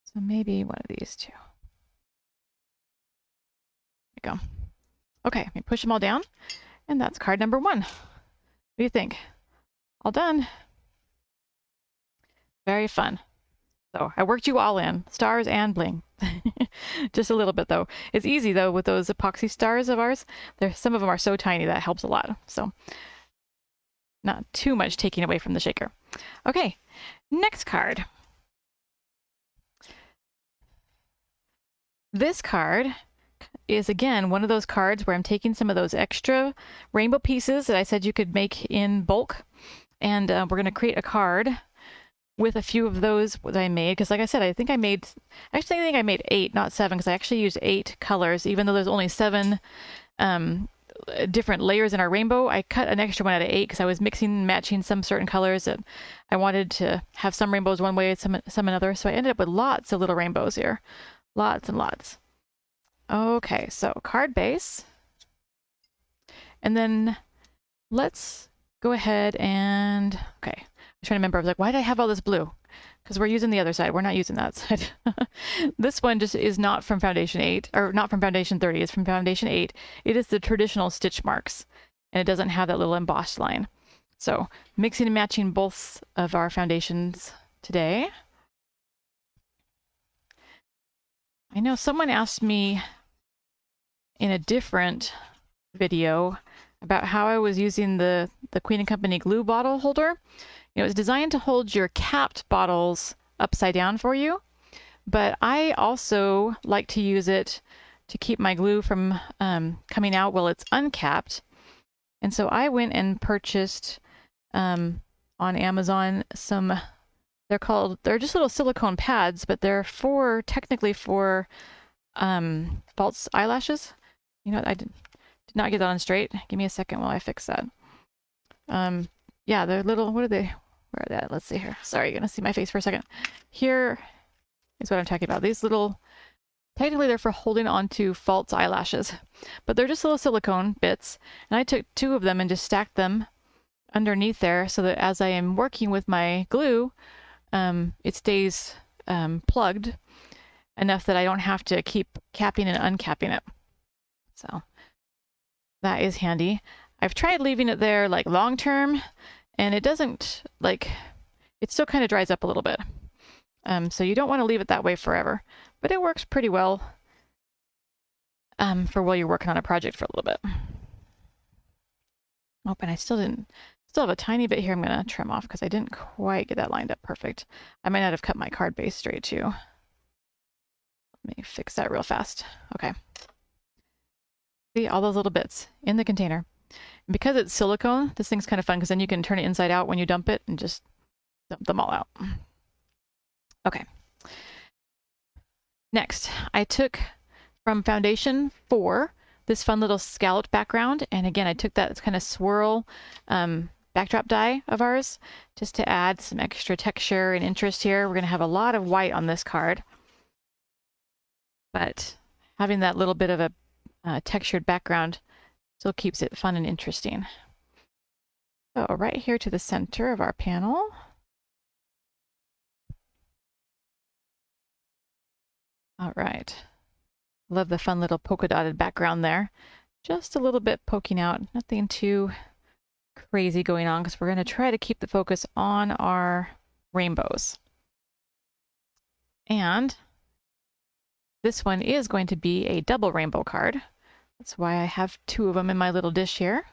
So maybe one of these two. There we go. Okay, let me push them all down. And that's card number 1. What do you think? All done. Very fun. So I worked you all in, stars and bling. Just a little bit though. It's easy though with those epoxy stars of ours. Some of them are so tiny that helps a lot. So not too much taking away from the shaker. Okay, next card. This card is again one of those cards where I'm taking some of those extra rainbow pieces that I said you could make in bulk, and we're going to create a card with a few of those that I made, because like I said, I think I made 8, not 7, because I actually used 8 colors, even though there's only 7 different layers in our rainbow. I cut an extra one out of 8 because I was mixing and matching some certain colors that I wanted to have some rainbows one way, some another. So I ended up with lots of little rainbows here, lots and lots. Okay, so card base, and then let's go ahead and okay. I'm trying to remember. I was like, why did I have all this blue? Because we're using the other side. We're not using that side. This one just is not from Foundation 8, or not from Foundation 30. It's from Foundation 8. It is the traditional stitch marks, and it doesn't have that little embossed line. So mixing and matching both of our foundations today. I know someone asked me in a different video about how I was using the Queen & Company glue bottle holder. It was designed to hold your capped bottles upside down for you, but I also like to use it to keep my glue from coming out while it's uncapped. And so I went and purchased on Amazon some, they're just little silicone pads, but they're technically for false eyelashes. You know, I did not get that on straight. Give me a second while I fix that. Yeah, they're little, what are they? Where are they? Let's see here. Sorry, you're going to see my face for a second. Here is what I'm talking about. These little, technically they're for holding onto false eyelashes, but they're just little silicone bits. And I took 2 of them and just stacked them underneath there so that as I am working with my glue, it stays plugged enough that I don't have to keep capping and uncapping it. So that is handy. I've tried leaving it there like long term, and it doesn't, like, it still kind of dries up a little bit. So you don't want to leave it that way forever, but it works pretty well for while you're working on a project for a little bit. Oh, and I still have a tiny bit here I'm going to trim off because I didn't quite get that lined up perfect. I might not have cut my card base straight too. Let me fix that real fast. Okay. See all those little bits in the container. And because it's silicone, this thing's kind of fun because then you can turn it inside out when you dump it and just dump them all out. Okay. Next, I took from Foundation 4 this fun little scalloped background, and again I took that kind of swirl backdrop die of ours just to add some extra texture and interest here. We're going to have a lot of white on this card, but having that little bit of a textured background still keeps it fun and interesting. So right here to the center of our panel. All right. Love the fun little polka dotted background there. Just a little bit poking out, nothing too crazy going on because we're going to try to keep the focus on our rainbows. And this one is going to be a double rainbow card. That's why I have 2 of them in my little dish here.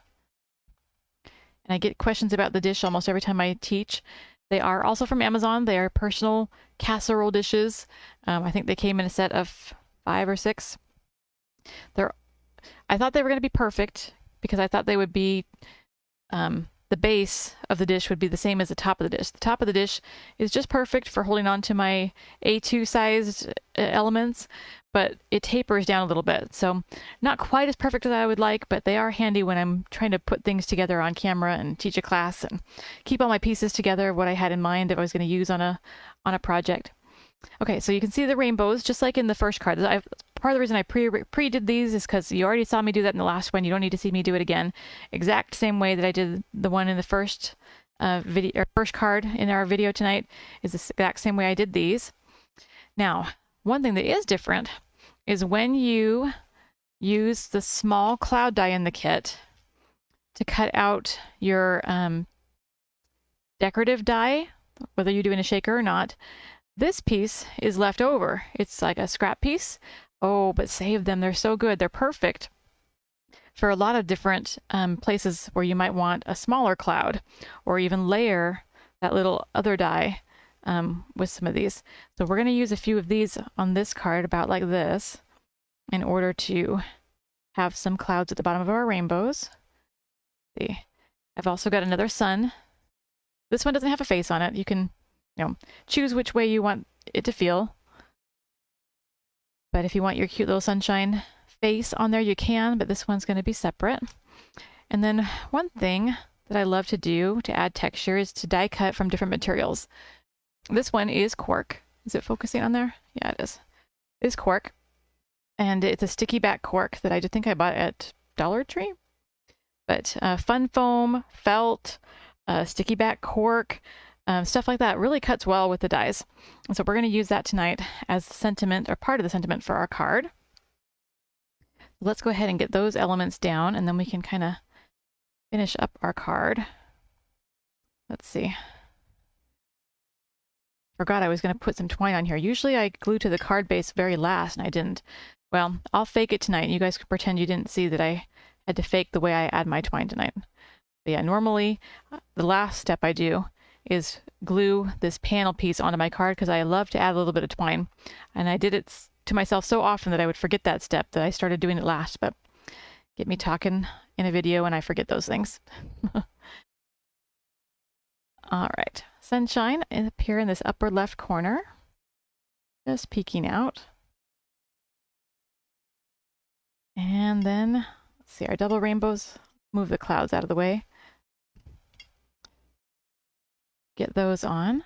And I get questions about the dish almost every time I teach. They are also from Amazon. They are personal casserole dishes. I think they came in a set of 5 or 6. I thought they were going to be perfect because I thought they would be, the base of the dish would be the same as the top of the dish. The top of the dish is just perfect for holding on to my A2 sized elements, but it tapers down a little bit. So not quite as perfect as I would like, but they are handy when I'm trying to put things together on camera and teach a class and keep all my pieces together, what I had in mind if I was going to use on a project. Okay, so you can see the rainbows just like in the first card. Part of the reason I pre-did these is because you already saw me do that in the last one. You don't need to see me do it again. Exact same way that I did the one in the first video or first card in our video tonight is the exact same way I did these. Now, one thing that is different is when you use the small cloud die in the kit to cut out your decorative die, whether you're doing a shaker or not, this piece is left over. It's like a scrap piece. Oh, but save them. They're so good. They're perfect for a lot of different places where you might want a smaller cloud or even layer that little other die with some of these. So we're going to use a few of these on this card about like this in order to have some clouds at the bottom of our rainbows. See, I've also got another sun. This one doesn't have a face on it. You can choose which way you want it to feel. But if you want your cute little sunshine face on there, you can, but this one's going to be separate. And then one thing that I love to do to add texture is to die cut from different materials. This one is cork. Is it focusing on there? Yeah, it is. It's cork. And it's a sticky back cork that I think I bought at Dollar Tree. But fun foam, felt, sticky back cork, stuff like that really cuts well with the dies. And so we're going to use that tonight as sentiment or part of the sentiment for our card. Let's go ahead and get those elements down and then we can kind of finish up our card. Let's see. Forgot I was going to put some twine on here. Usually I glue to the card base very last and I didn't. Well, I'll fake it tonight. You guys can pretend you didn't see that I had to fake the way I add my twine tonight. But yeah, normally the last step I do is glue this panel piece onto my card because I love to add a little bit of twine. And I did it to myself so often that I would forget that step that I started doing it last. But get me talking in a video and I forget those things. All right, sunshine up here in this upper left corner, just peeking out. And then, let's see, our double rainbows, move the clouds out of the way. Get those on.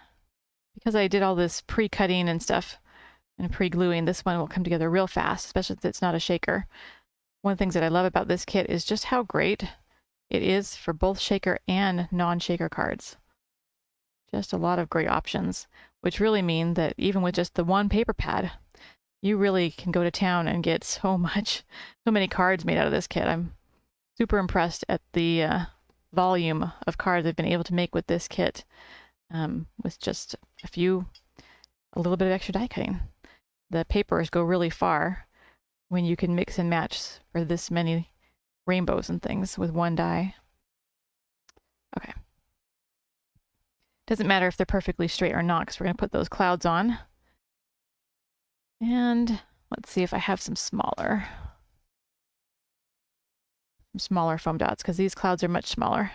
Because I did all this pre-cutting and stuff and pre-gluing, this one will come together real fast, especially if it's not a shaker. One of the things that I love about this kit is just how great it is for both shaker and non-shaker cards. Just a lot of great options, which really mean that even with just the one paper pad, you really can go to town and get so many cards made out of this kit. I'm super impressed at the volume of cards I've been able to make with this kit, with just a little bit of extra die cutting. The papers go really far when you can mix and match for this many rainbows and things with one die. Okay. Doesn't matter if they're perfectly straight or not, because we're going to put those clouds on. And let's see if I have some smaller foam dots, because these clouds are much smaller.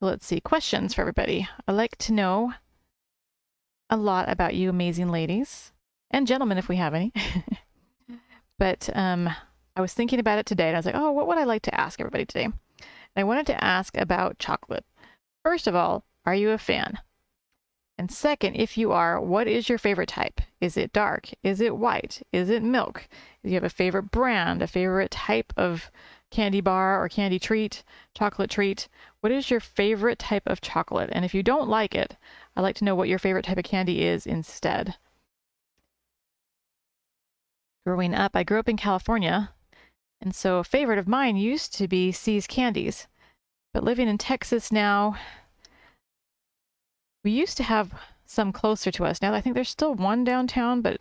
So let's see, questions for everybody. I'd like to know a lot about you amazing ladies, and gentlemen if we have any. But I was thinking about it today, and I was like, oh, what would I like to ask everybody today? And I wanted to ask about chocolate. First of all, are you a fan? And second, if you are, what is your favorite type? Is it dark? Is it white? Is it milk? Do you have a favorite brand, a favorite type of candy bar or candy treat, chocolate treat? What is your favorite type of chocolate? And if you don't like it, I'd like to know what your favorite type of candy is instead. Growing up, I grew up in California, and so a favorite of mine used to be See's Candies. But living in Texas now, we used to have some closer to us. Now I think there's still one downtown, but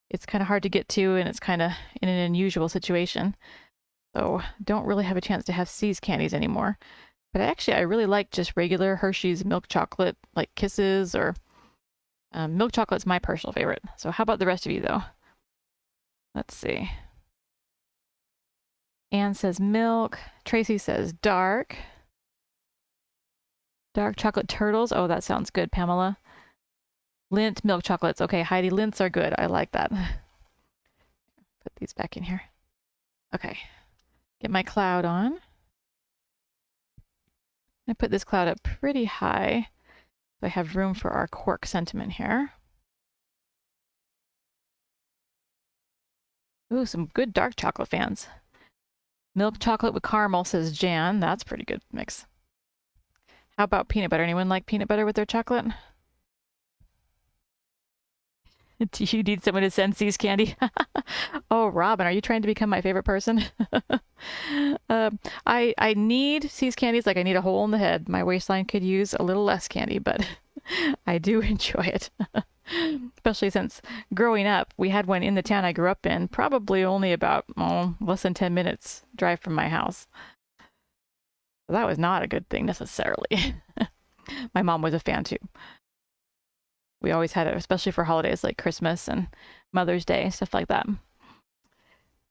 it's kind of hard to get to, and it's kind of in an unusual situation. So don't really have a chance to have See's Candies anymore. But I really like just regular Hershey's milk chocolate, like Kisses, or milk chocolate's my personal favorite. So how about the rest of you, though? Let's see. Anne says milk. Tracy says dark. Dark chocolate turtles. Oh, that sounds good, Pamela. Lindt milk chocolates. Okay, Heidi, Lindts are good. I like that. Put these back in here. Okay. Get my cloud on. I put this cloud up pretty high, so I have room for our cork sentiment here. Ooh, some good dark chocolate fans. Milk chocolate with caramel, says Jan. That's a pretty good mix. How about peanut butter? Anyone like peanut butter with their chocolate? Do you need someone to send See's candy? Oh, Robin, are you trying to become my favorite person? I need See's candies like I need a hole in the head. My waistline could use a little less candy, but I do enjoy it. Especially since growing up, we had one in the town I grew up in, probably only about less than 10 minutes drive from my house. So that was not a good thing necessarily. My mom was a fan too. We always had it, especially for holidays like Christmas and Mother's Day, stuff like that.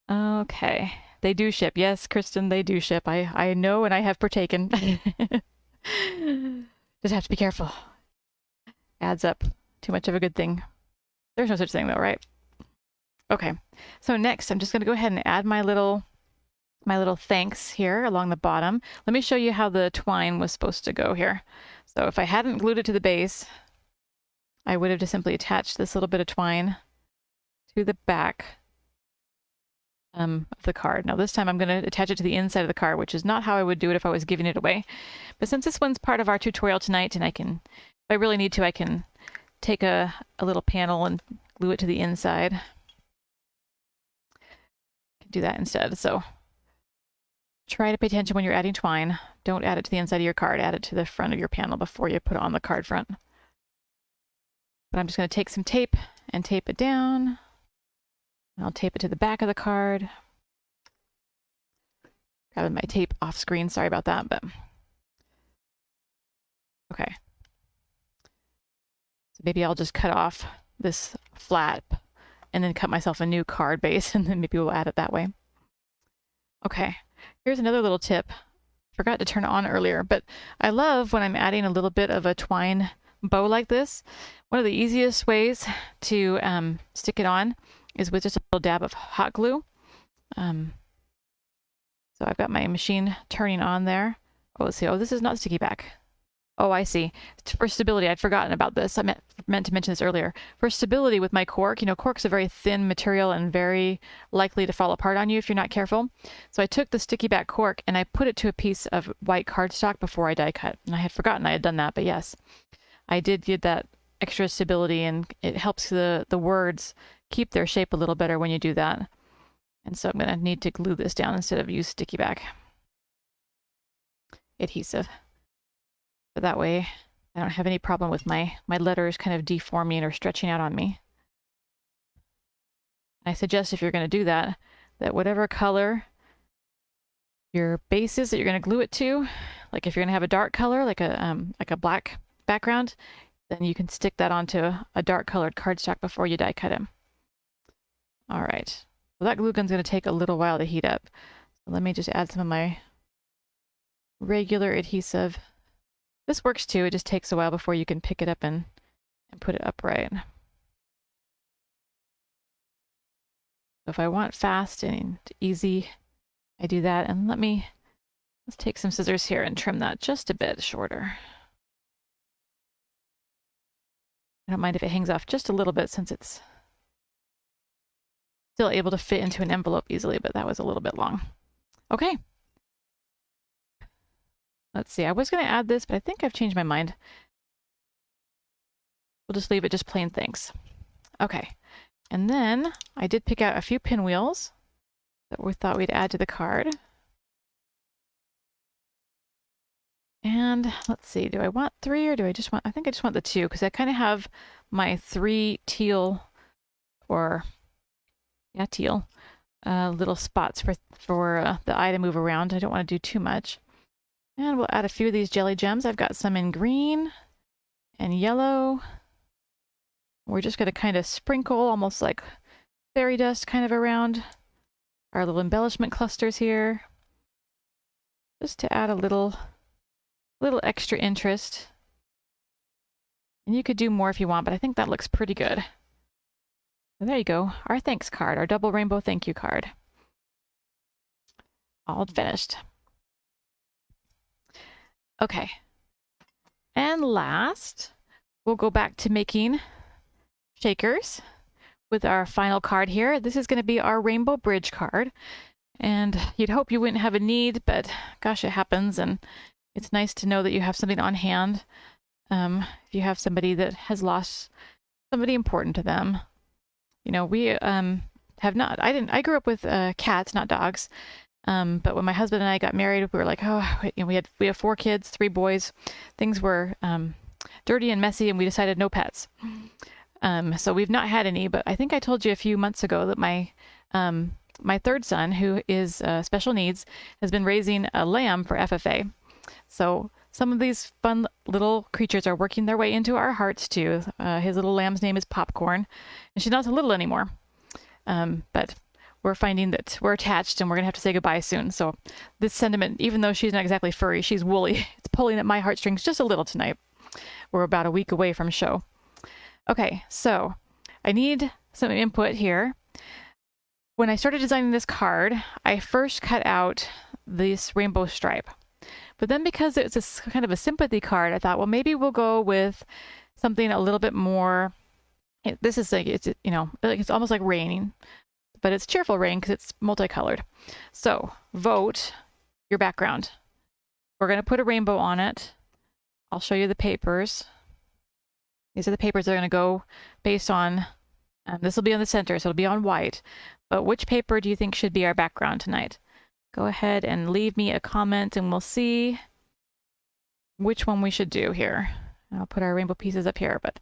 Okay. They do ship. Yes, Kristen, they do ship. I know, and I have partaken. Just have to be careful. Adds up. Too much of a good thing. There's no such thing though, right? Okay. So next, I'm just going to go ahead and add my little thanks here along the bottom. Let me show you how the twine was supposed to go here. So if I hadn't glued it to the base, I would have just simply attached this little bit of twine to the back of the card. Now this time I'm going to attach it to the inside of the card, which is not how I would do it if I was giving it away. But since this one's part of our tutorial tonight, and if I really need to, I can take a little panel and glue it to the inside. Do that instead. So try to pay attention when you're adding twine. Don't add it to the inside of your card. Add it to the front of your panel before you put it on the card front. But I'm just going to take some tape and tape it down. I'll tape it to the back of the card. Grabbing my tape off screen. Sorry about that, but okay. So maybe I'll just cut off this flap and then cut myself a new card base, and then maybe we'll add it that way. Okay, here's another little tip. Forgot to turn it on earlier, but I love when I'm adding a little bit of a twine bow like this. One of the easiest ways to stick it on is with just a little dab of hot glue. So I've got my machine turning on there. Oh, let's see. Oh, this is not sticky back. Oh, I see. For stability, I'd forgotten about this. I meant to mention this earlier. For stability with my cork, cork's a very thin material and very likely to fall apart on you if you're not careful. So I took the sticky back cork and I put it to a piece of white cardstock before I die cut. And I had forgotten I had done that, but yes, I did get that extra stability, and it helps the words keep their shape a little better when you do that. And so I'm going to need to glue this down instead of use sticky back adhesive. But that way I don't have any problem with my letters kind of deforming or stretching out on me. I suggest if you're going to do that, that whatever color your base is that you're going to glue it to, like if you're going to have a dark color, like a black background, then you can stick that onto a dark colored cardstock before you die cut it. All right. Well, that glue gun's going to take a little while to heat up. So let me just add some of my regular adhesive. This works too. It just takes a while before you can pick it up and put it upright. So if I want fast and easy, I do that. And let's take some scissors here and trim that just a bit shorter. I don't mind if it hangs off just a little bit since it's still able to fit into an envelope easily, but that was a little bit long. Okay. Let's see, I was going to add this, but I think I've changed my mind. We'll just leave it just plain thanks. Okay. And then I did pick out a few pinwheels that we thought we'd add to the card. And let's see, do I want 3 or do I just want, I think I just want the 2 because I kind of have my 3 teal or, yeah, teal little spots for the eye to move around. I don't want to do too much. And we'll add a few of these jelly gems. I've got some in green and yellow. We're just going to kind of sprinkle almost like fairy dust kind of around our little embellishment clusters here. Just to add a little extra interest. And you could do more if you want, but I think that looks pretty good. So there you go. Our thanks card, our double rainbow thank you card. All finished. Okay. And last, we'll go back to making shakers with our final card here. This is going to be our rainbow bridge card. And you'd hope you wouldn't have a need, but gosh, it happens. And it's nice to know that you have something on hand. If you have somebody that has lost somebody important to them. We have not, I grew up with cats, not dogs. But when my husband and I got married, we were like, we have 4 kids, 3 boys. Things were dirty and messy, and we decided no pets. So we've not had any, but I think I told you a few months ago that my third son, who is special needs, has been raising a lamb for FFA. So some of these fun little creatures are working their way into our hearts too. His little lamb's name is Popcorn, and she's not so little anymore. But we're finding that we're attached and we're going to have to say goodbye soon. So this sentiment, even though she's not exactly furry, she's woolly. It's pulling at my heartstrings just a little tonight. We're about a week away from show. Okay, so I need some input here. When I started designing this card, I first cut out this rainbow stripe. But then because it's a kind of a sympathy card, I thought, well, maybe we'll go with something a little bit more. This is like, it's almost like raining. But it's cheerful rain because it's multicolored. So vote your background. We're going to put a rainbow on it. I'll show you the papers. These are the papers that are going to go based on, this will be on the center, so it'll be on white. But which paper do you think should be our background tonight? Go ahead and leave me a comment and we'll see which one we should do here. I'll put our rainbow pieces up here, but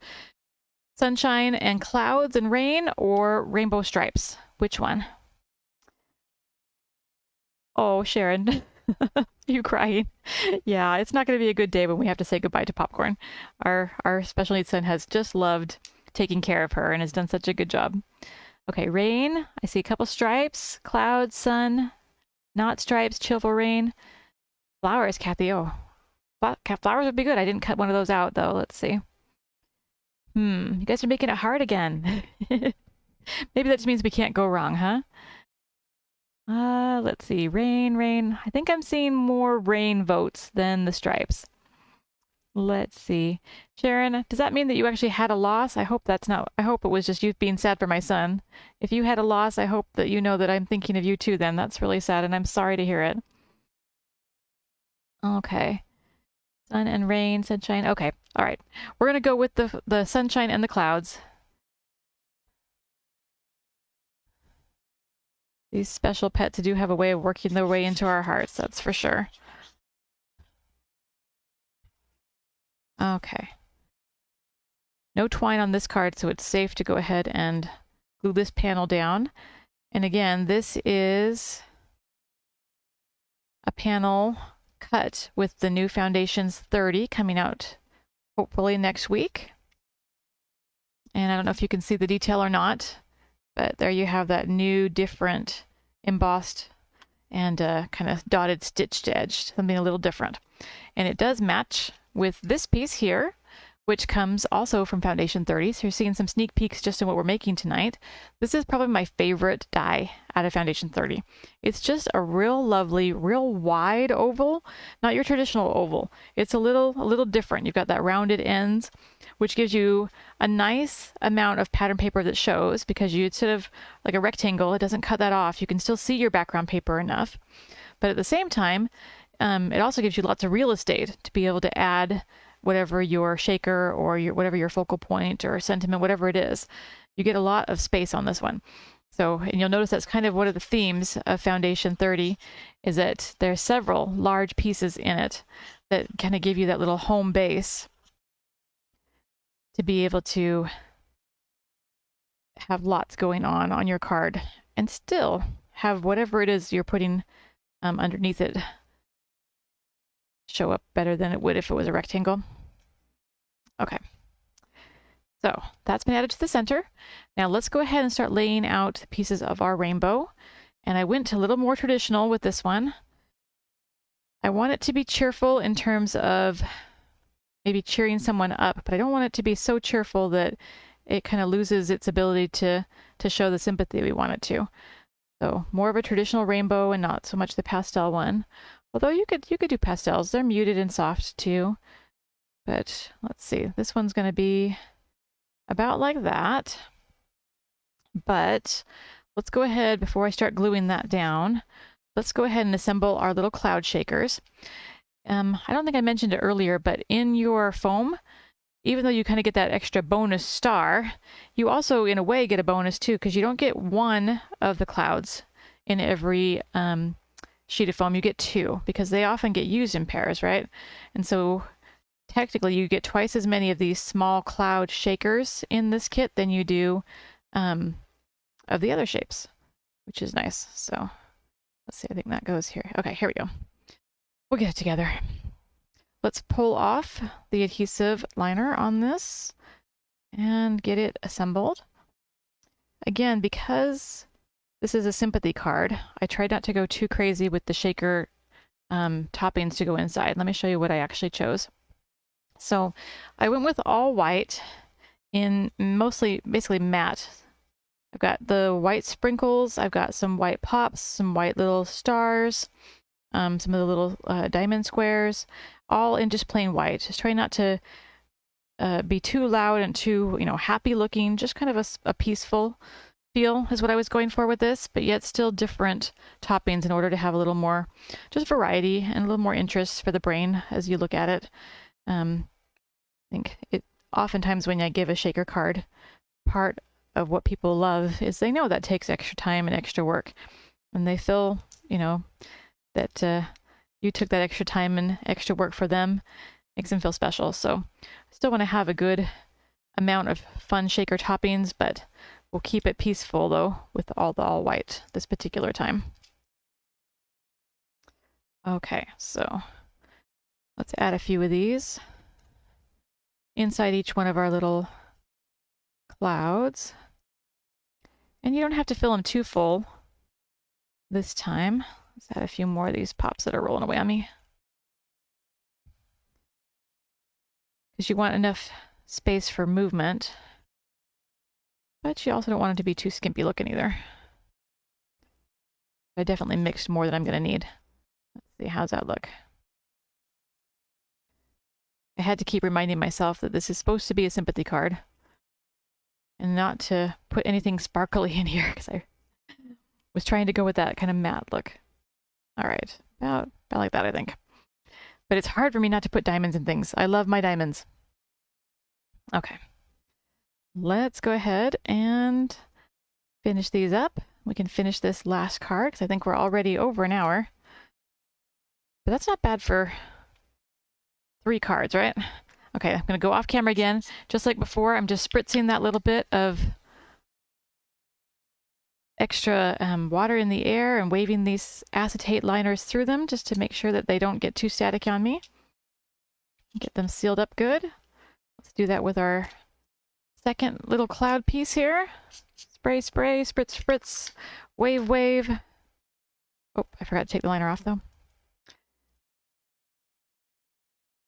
sunshine and clouds and rain or rainbow stripes? Which one? Oh, Sharon, you crying? Yeah, it's not going to be a good day when we have to say goodbye to Popcorn. Our special needs son has just loved taking care of her and has done such a good job. Okay, rain. I see a couple stripes, clouds, sun, not stripes, cheerful rain. Flowers, Kathy. Oh, flowers would be good. I didn't cut one of those out though. Let's see. You guys are making it hard again. Maybe that just means we can't go wrong, huh? Let's see. Rain, rain. I think I'm seeing more rain votes than the stripes. Let's see. Sharon, does that mean that you actually had a loss? I hope that's not, I hope it was just you being sad for my son. If you had a loss, I hope that you know that I'm thinking of you too then. That's really sad and I'm sorry to hear it. Okay. Sun and rain, sunshine. Okay. All right. We're going to go with the sunshine and the clouds. These special pets do have a way of working their way into our hearts, that's for sure. Okay. No twine on this card, so it's safe to go ahead and glue this panel down. And again, this is a panel cut with the new Foundations 30 coming out hopefully next week. And I don't know if you can see the detail or not, but there you have that new, different, embossed and kind of dotted stitched edge, something a little different. And it does match with this piece here, which comes also from Foundation 30. So you're seeing some sneak peeks just in what we're making tonight. This is probably my favorite die out of Foundation 30. It's just a real lovely, real wide oval, not your traditional oval. It's a little different. You've got that rounded ends, which gives you a nice amount of pattern paper that shows, because you instead of like a rectangle, it doesn't cut that off. You can still see your background paper enough. But at the same time, it also gives you lots of real estate to be able to add whatever your shaker or whatever your focal point or sentiment, whatever it is. You get a lot of space on this one. So, and you'll notice that's kind of one of the themes of Foundation 30, is that there's several large pieces in it that kind of give you that little home base to be able to have lots going on your card and still have whatever it is you're putting underneath it show up better than it would if it was a rectangle. Okay, so that's been added to the center. Now let's go ahead and start laying out the pieces of our rainbow. And I went a little more traditional with this one. I want it to be cheerful in terms of maybe cheering someone up, but I don't want it to be so cheerful that it kind of loses its ability to show the sympathy we want it to. So more of a traditional rainbow and not so much the pastel one. Although you could do pastels. They're muted and soft too. But let's see. This one's going to be about like that. But let's go ahead, before I start gluing that down, let's go ahead and assemble our little cloud shakers. I don't think I mentioned it earlier, but in your foam, even though you kind of get that extra bonus star, you also in a way get a bonus too, because you don't get one of the clouds in every sheet of foam. You get two, because they often get used in pairs, right? And so technically you get twice as many of these small cloud shakers in this kit than you do of the other shapes, which is nice. So let's see, I think that goes here. Okay, here we go. We'll get it together. Let's pull off the adhesive liner on this and get it assembled. Again, because this is a sympathy card, I tried not to go too crazy with the shaker toppings to go inside. Let me show you what I actually chose. So I went with all white in basically matte. I've got the white sprinkles, I've got some white pops, some white little stars, some of the little diamond squares, all in just plain white. Just try not to be too loud and too, happy looking. Just kind of a peaceful feel is what I was going for with this, but yet still different toppings in order to have a little more just variety and a little more interest for the brain as you look at it. I think it oftentimes when I give a shaker card, part of what people love is they know that takes extra time and extra work, and they feel, that you took that extra time and extra work for them. Makes them feel special. So I still want to have a good amount of fun shaker toppings, but we'll keep it peaceful though with all the all white this particular time. Okay, so let's add a few of these inside each one of our little clouds. And you don't have to fill them too full this time. Let's add a few more of these pops that are rolling away on me. Because you want enough space for movement, but you also don't want it to be too skimpy looking either. I definitely mixed more than I'm going to need. Let's see, how's that look? I had to keep reminding myself that this is supposed to be a sympathy card and not to put anything sparkly in here because I was trying to go with that kind of matte look. All right, about like that, I think. But it's hard for me not to put diamonds in things. I love my diamonds. Okay. Let's go ahead and finish these up. We can finish this last card because I think we're already over an hour. But that's not bad for 3 cards, right? Okay, I'm going to go off camera again. Just like before, I'm just spritzing that little bit of extra water in the air and waving these acetate liners through them just to make sure that they don't get too static on me. Get them sealed up good. Let's do that with our second little cloud piece here. Spray, spray, spritz, spritz, wave, wave. Oh, I forgot to take the liner off though.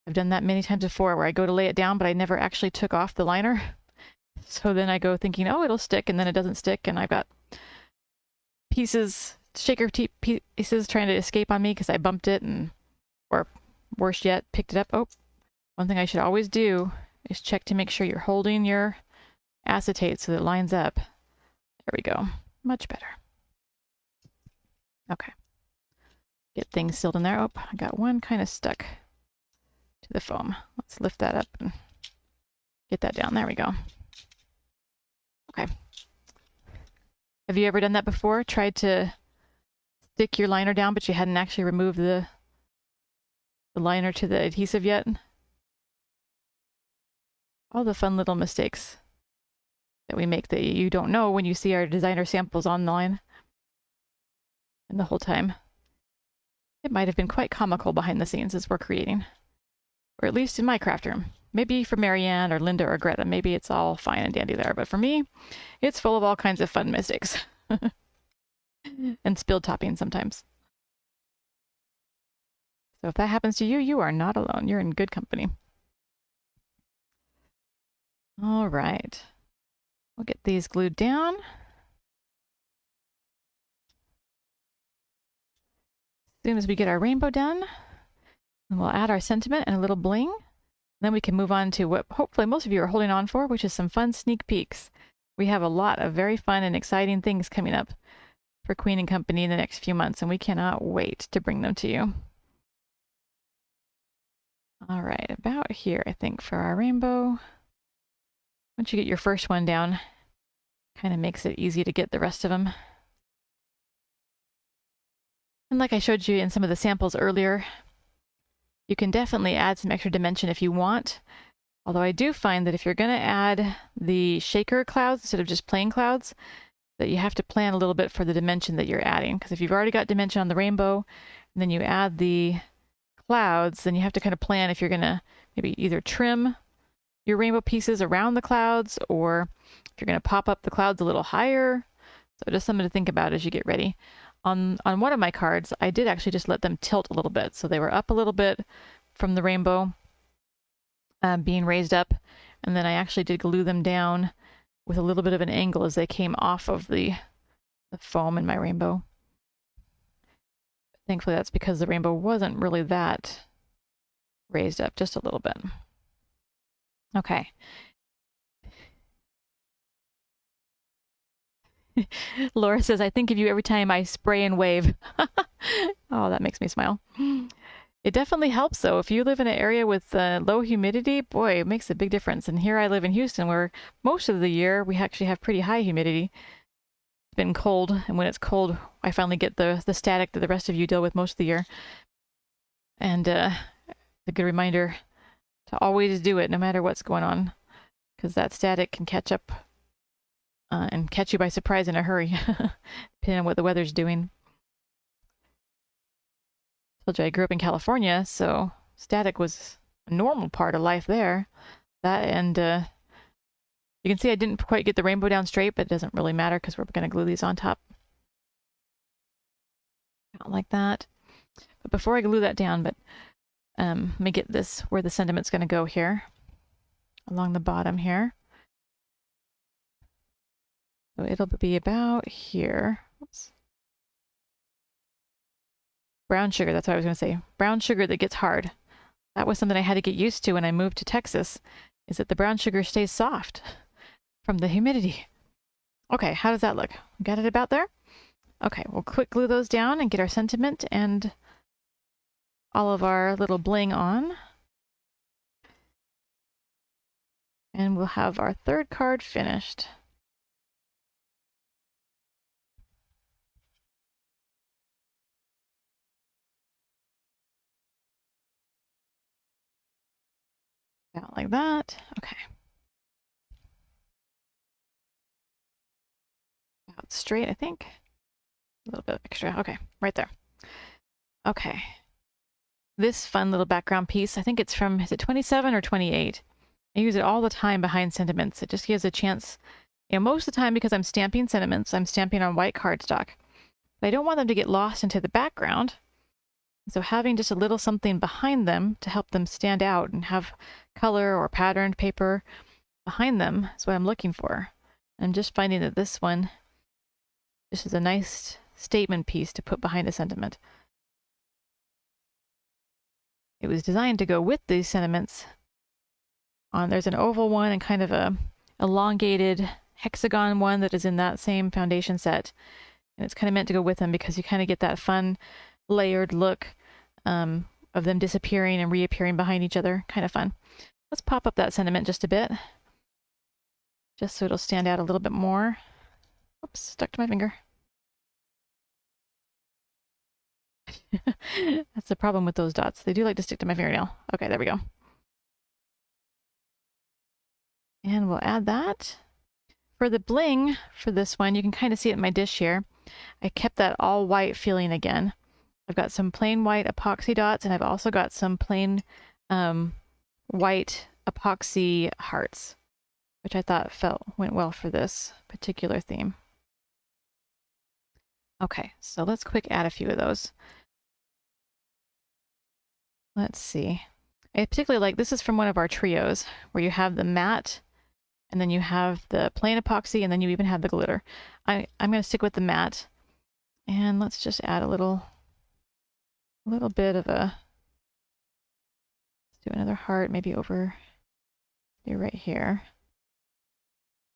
I've done that many times before where I go to lay it down, but I never actually took off the liner. So then I go thinking, oh, it'll stick, and then it doesn't stick, and I've got pieces, shaker pieces trying to escape on me because I bumped it, and or worse yet, picked it up. Oh, one thing I should always do is check to make sure you're holding your acetate so that it lines up. There we go. Much better. Okay. Get things sealed in there. Oh, I got one kind of stuck to the foam. Let's lift that up and get that down. There we go. Okay. Have you ever done that before? Tried to stick your liner down, but you hadn't actually removed the liner to the adhesive yet? All the fun little mistakes that we make that you don't know when you see our designer samples online. And the whole time, it might have been quite comical behind the scenes as we're creating. Or at least in my craft room. Maybe for Marianne or Linda or Greta, maybe it's all fine and dandy there. But for me, it's full of all kinds of fun mistakes. And spilled topping sometimes. So if that happens to you, you are not alone. You're in good company. All right. We'll get these glued down. As soon as we get our rainbow done, and we'll add our sentiment and a little bling. Then we can move on to what hopefully most of you are holding on for, which is some fun sneak peeks. We have a lot of very fun and exciting things coming up for Queen and Company in the next few months, and we cannot wait to bring them to you. All right, about here, I think, for our rainbow. Once you get your first one down, kind of makes it easy to get the rest of them. And like I showed you in some of the samples earlier, you can definitely add some extra dimension if you want. Although I do find that if you're going to add the shaker clouds instead of just plain clouds, that you have to plan a little bit for the dimension that you're adding. Because if you've already got dimension on the rainbow, and then you add the clouds, then you have to kind of plan if you're going to maybe either trim your rainbow pieces around the clouds, or if you're going to pop up the clouds a little higher. So just something to think about as you get ready. On one of my cards, I did actually just let them tilt a little bit. So they were up a little bit from the rainbow being raised up. And then I actually did glue them down with a little bit of an angle as they came off of the foam in my rainbow. Thankfully, that's because the rainbow wasn't really that raised up, just a little bit. Okay. Laura says, I think of you every time I spray and wave. Oh, that makes me smile. It definitely helps, though. If you live in an area with low humidity, boy, it makes a big difference. And here I live in Houston, where most of the year we actually have pretty high humidity. It's been cold, and when it's cold, I finally get the static that the rest of you deal with most of the year. And a good reminder to always do it, no matter what's going on, because that static can catch up and catch you by surprise in a hurry, depending on what the weather's doing. I told you I grew up in California, so static was a normal part of life there. That and you can see I didn't quite get the rainbow down straight, but it doesn't really matter because we're going to glue these on top. Not like that. But before I glue that down, let me get this where the sentiment's going to go here, along the bottom here. So it'll be about here. Oops. Brown sugar, that's what I was going to say. Brown sugar that gets hard. That was something I had to get used to when I moved to Texas, is that the brown sugar stays soft from the humidity. Okay, how does that look? Got it about there? Okay, we'll quick glue those down and get our sentiment and all of our little bling on. And we'll have our third card finished. Out like that. Okay. Out straight, I think. A little bit extra. Okay, right there. Okay. This fun little background piece, I think it's from, is it 27 or 28? I use it all the time behind sentiments. It just gives a chance, most of the time because I'm stamping sentiments, I'm stamping on white cardstock. But I don't want them to get lost into the background. So having just a little something behind them to help them stand out and have color or patterned paper behind them is what I'm looking for. I'm just finding that this one, this is a nice statement piece to put behind a sentiment. It was designed to go with these sentiments. There's an oval one and kind of a elongated hexagon one that is in that same foundation set. And it's kind of meant to go with them because you kind of get that fun layered look of them disappearing and reappearing behind each other. Kind of fun. Let's pop up that sentiment just a bit, just so it'll stand out a little bit more. Oops, stuck to my finger. That's the problem with those dots. They do like to stick to my fingernail. Okay, there we go. And we'll add that. For the bling for this one, you can kind of see it in my dish here. I kept that all white feeling again. I've got some plain white epoxy dots, and I've also got some plain white epoxy hearts, which I thought went well for this particular theme. Okay, so let's quick add a few of those. Let's see. I particularly like, this is from one of our trios, where you have the matte, and then you have the plain epoxy, and then you even have the glitter. I'm going to stick with the matte, and let's just add a little bit of a, let's do another heart, maybe over right here.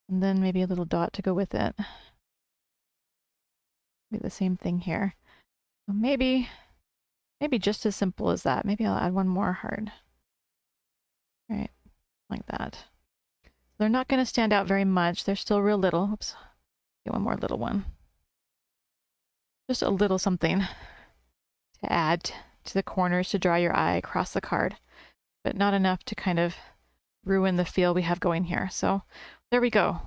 And then maybe a little dot to go with it. Maybe the same thing here. So maybe just as simple as that. Maybe I'll add one more heart. Right, like that. They're not going to stand out very much. They're still real little. Oops. Get one more little one. Just a little something to add to the corners to draw your eye across the card, but not enough to kind of ruin the feel we have going here. So there we go.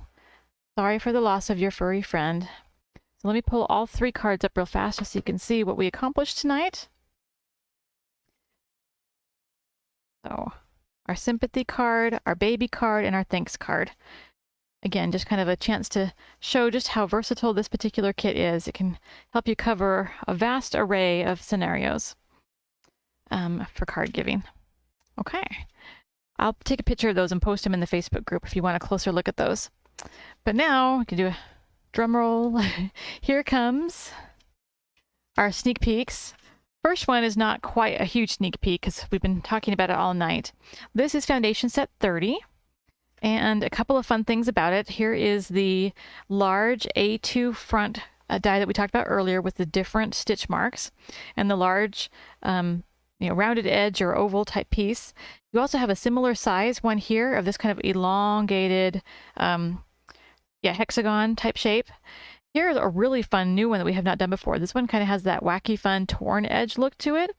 Sorry for the loss of your furry friend. So let me pull all three cards up real fast so you can see what we accomplished tonight. So our sympathy card, our baby card, and our thanks card. Again, just kind of a chance to show just how versatile this particular kit is. It can help you cover a vast array of scenarios for card giving. Okay, I'll take a picture of those and post them in the Facebook group if you want a closer look at those. But now we can do a drum roll. Here comes our sneak peeks. First one is not quite a huge sneak peek because we've been talking about it all night. This is foundation set 30. And a couple of fun things about it. Here is the large A2 front die that we talked about earlier with the different stitch marks, and the large rounded edge or oval type piece. You also have a similar size one here of this kind of elongated hexagon type shape. Here's a really fun new one that we have not done before. This one kind of has that wacky fun torn edge look to it.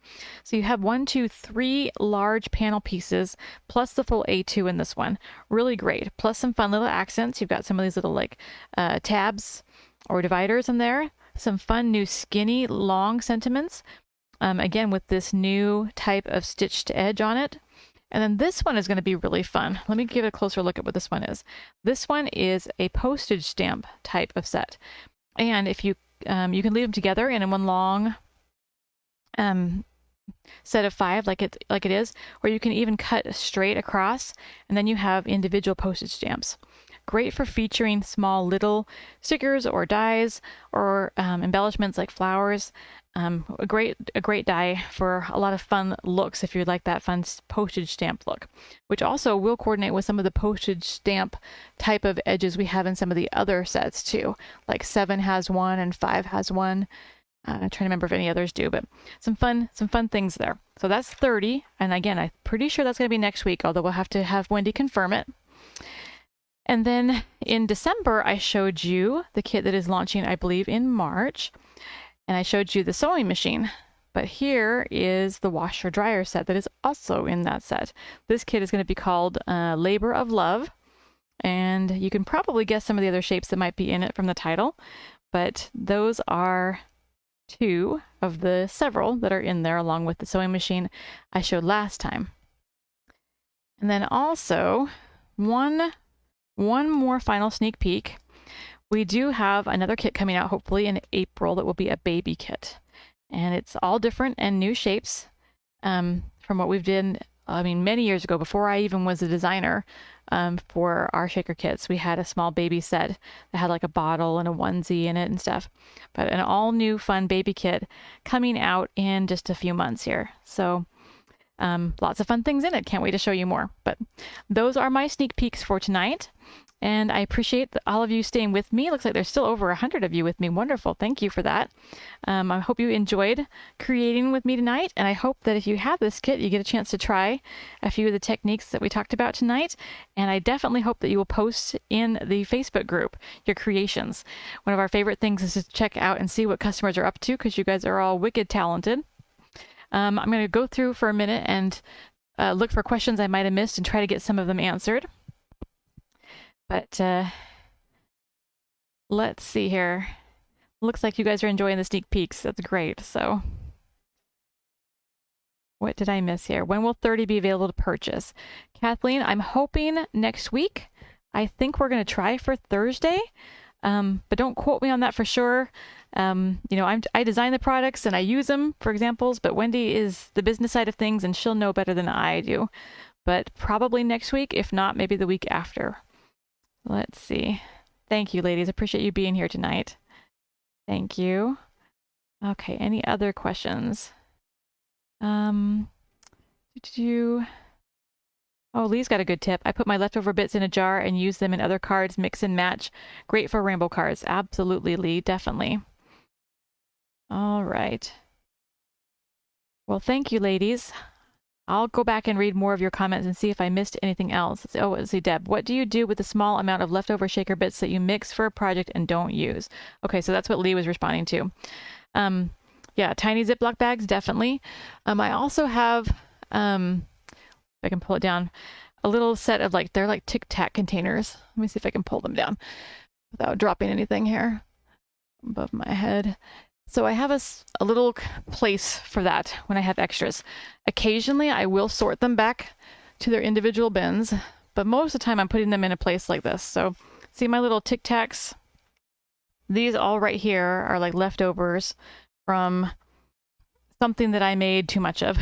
So you have 1, 2, 3 large panel pieces plus the full A2 in this one. Really great. Plus some fun little accents. You've got some of these little like tabs or dividers in there. Some fun new skinny long sentiments. Again with this new type of stitched edge on it. And then this one is going to be really fun. Let me give it a closer look at what this one is. This one is a postage stamp type of set. And if you you can leave them together in one long set of 5 like it is, or you can even cut straight across, and then you have individual postage stamps. Great for featuring small little stickers or dies or embellishments like flowers. A great die for a lot of fun looks if you like that fun postage stamp look, which also will coordinate with some of the postage stamp type of edges we have in some of the other sets too. Like 7 has one and 5 has one. I'm trying to remember if any others do, but some fun things there. So that's 30, and again, I'm pretty sure that's going to be next week, although we'll have to have Wendy confirm it. And then in December, I showed you the kit that is launching, I believe, in March, and I showed you the sewing machine. But here is the washer dryer set that is also in that set. This kit is going to be called Labor of Love, and you can probably guess some of the other shapes that might be in it from the title, but those are 2 of the several that are in there, along with the sewing machine I showed last time. And then also one more final sneak peek. We do have another kit coming out hopefully in April that will be a baby kit, and it's all different and new shapes from what we've done. I mean, many years ago, before I even was a designer for our shaker kits, we had a small baby set that had like a bottle and a onesie in it and stuff. But an all new fun baby kit coming out in just a few months here. So lots of fun things in it. Can't wait to show you more. But those are my sneak peeks for tonight. And I appreciate all of you staying with me. Looks like there's still over 100 of you with me. Wonderful. Thank you for that. I hope you enjoyed creating with me tonight. And I hope that if you have this kit, you get a chance to try a few of the techniques that we talked about tonight. And I definitely hope that you will post in the Facebook group your creations. One of our favorite things is to check out and see what customers are up to, because you guys are all wicked talented. I'm going to go through for a minute and look for questions I might have missed and try to get some of them answered. But let's see here. Looks like you guys are enjoying the sneak peeks. That's great. So what did I miss here? When will 30 be available to purchase? Kathleen, I'm hoping next week. I think we're going to try for Thursday, but don't quote me on that for sure. I design the products and I use them for examples, but Wendy is the business side of things and she'll know better than I do. But probably next week, if not, maybe the week after. Let's see. Thank you, ladies. Appreciate you being here tonight. Thank you. Okay, any other questions? Oh, Lee's got a good tip. I put my leftover bits in a jar and use them in other cards, mix and match. Great for rainbow cards. Absolutely, Lee. Definitely. All right. Well, thank you, ladies. I'll go back and read more of your comments and see if I missed anything else. Oh, let's see, Deb. What do you do with the small amount of leftover shaker bits that you mix for a project and don't use? Okay, so that's what Lee was responding to. Yeah, tiny Ziploc bags, definitely. I also have, if I can pull it down, a little set of they're like Tic Tac containers. Let me see if I can pull them down without dropping anything here above my head. So I have a little place for that when I have extras. Occasionally I will sort them back to their individual bins, but most of the time I'm putting them in a place like this. So see my little Tic Tacs? These all right here are like leftovers from something that I made too much of.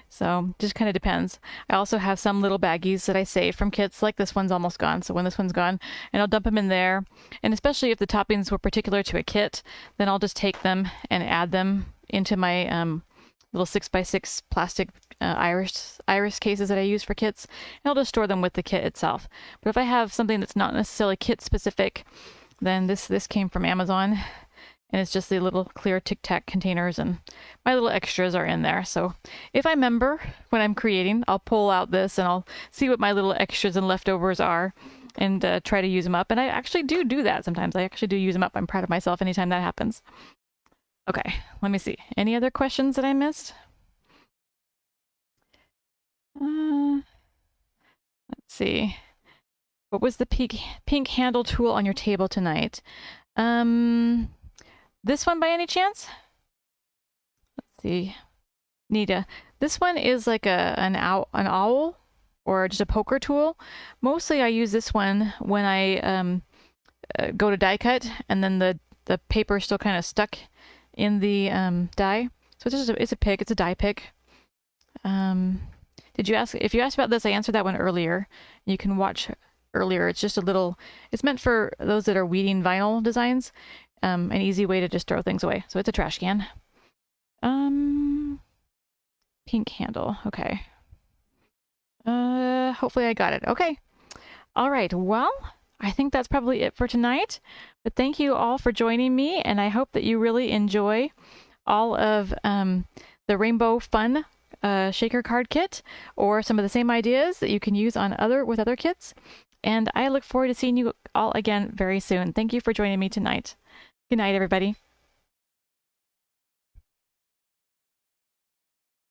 So just kind of depends. I also have some little baggies that I save from kits, like this one's almost gone. So when this one's gone, and I'll dump them in there. And especially if the toppings were particular to a kit, then I'll just take them and add them into my little 6x6 plastic iris cases that I use for kits. And I'll just store them with the kit itself. But if I have something that's not necessarily kit specific, then this came from Amazon. And it's just the little clear Tic Tac containers, and my little extras are in there. So if I remember when I'm creating, I'll pull out this and I'll see what my little extras and leftovers are and try to use them up. And I actually do that sometimes. I actually do use them up. I'm proud of myself anytime that happens. Okay, let me see. Any other questions that I missed? Let's see. What was the pink handle tool on your table tonight? This one by any chance? Let's see. Nita. This one is like an owl or just a poker tool. Mostly I use this one when I go to die cut and then the paper is still kind of stuck in the die. So it's a pick. It's a die pick. Did you ask? If you asked about this, I answered that one earlier. You can watch earlier. It's just a little, it's meant for those that are weeding vinyl designs. An easy way to just throw things away. So it's a trash can. Pink handle. Okay. Hopefully I got it. Okay. All right. Well, I think that's probably it for tonight. But thank you all for joining me, and I hope that you really enjoy all of the Rainbow Fun shaker card kit, or some of the same ideas that you can use on other kits. And I look forward to seeing you all again very soon. Thank you for joining me tonight. Good night, everybody.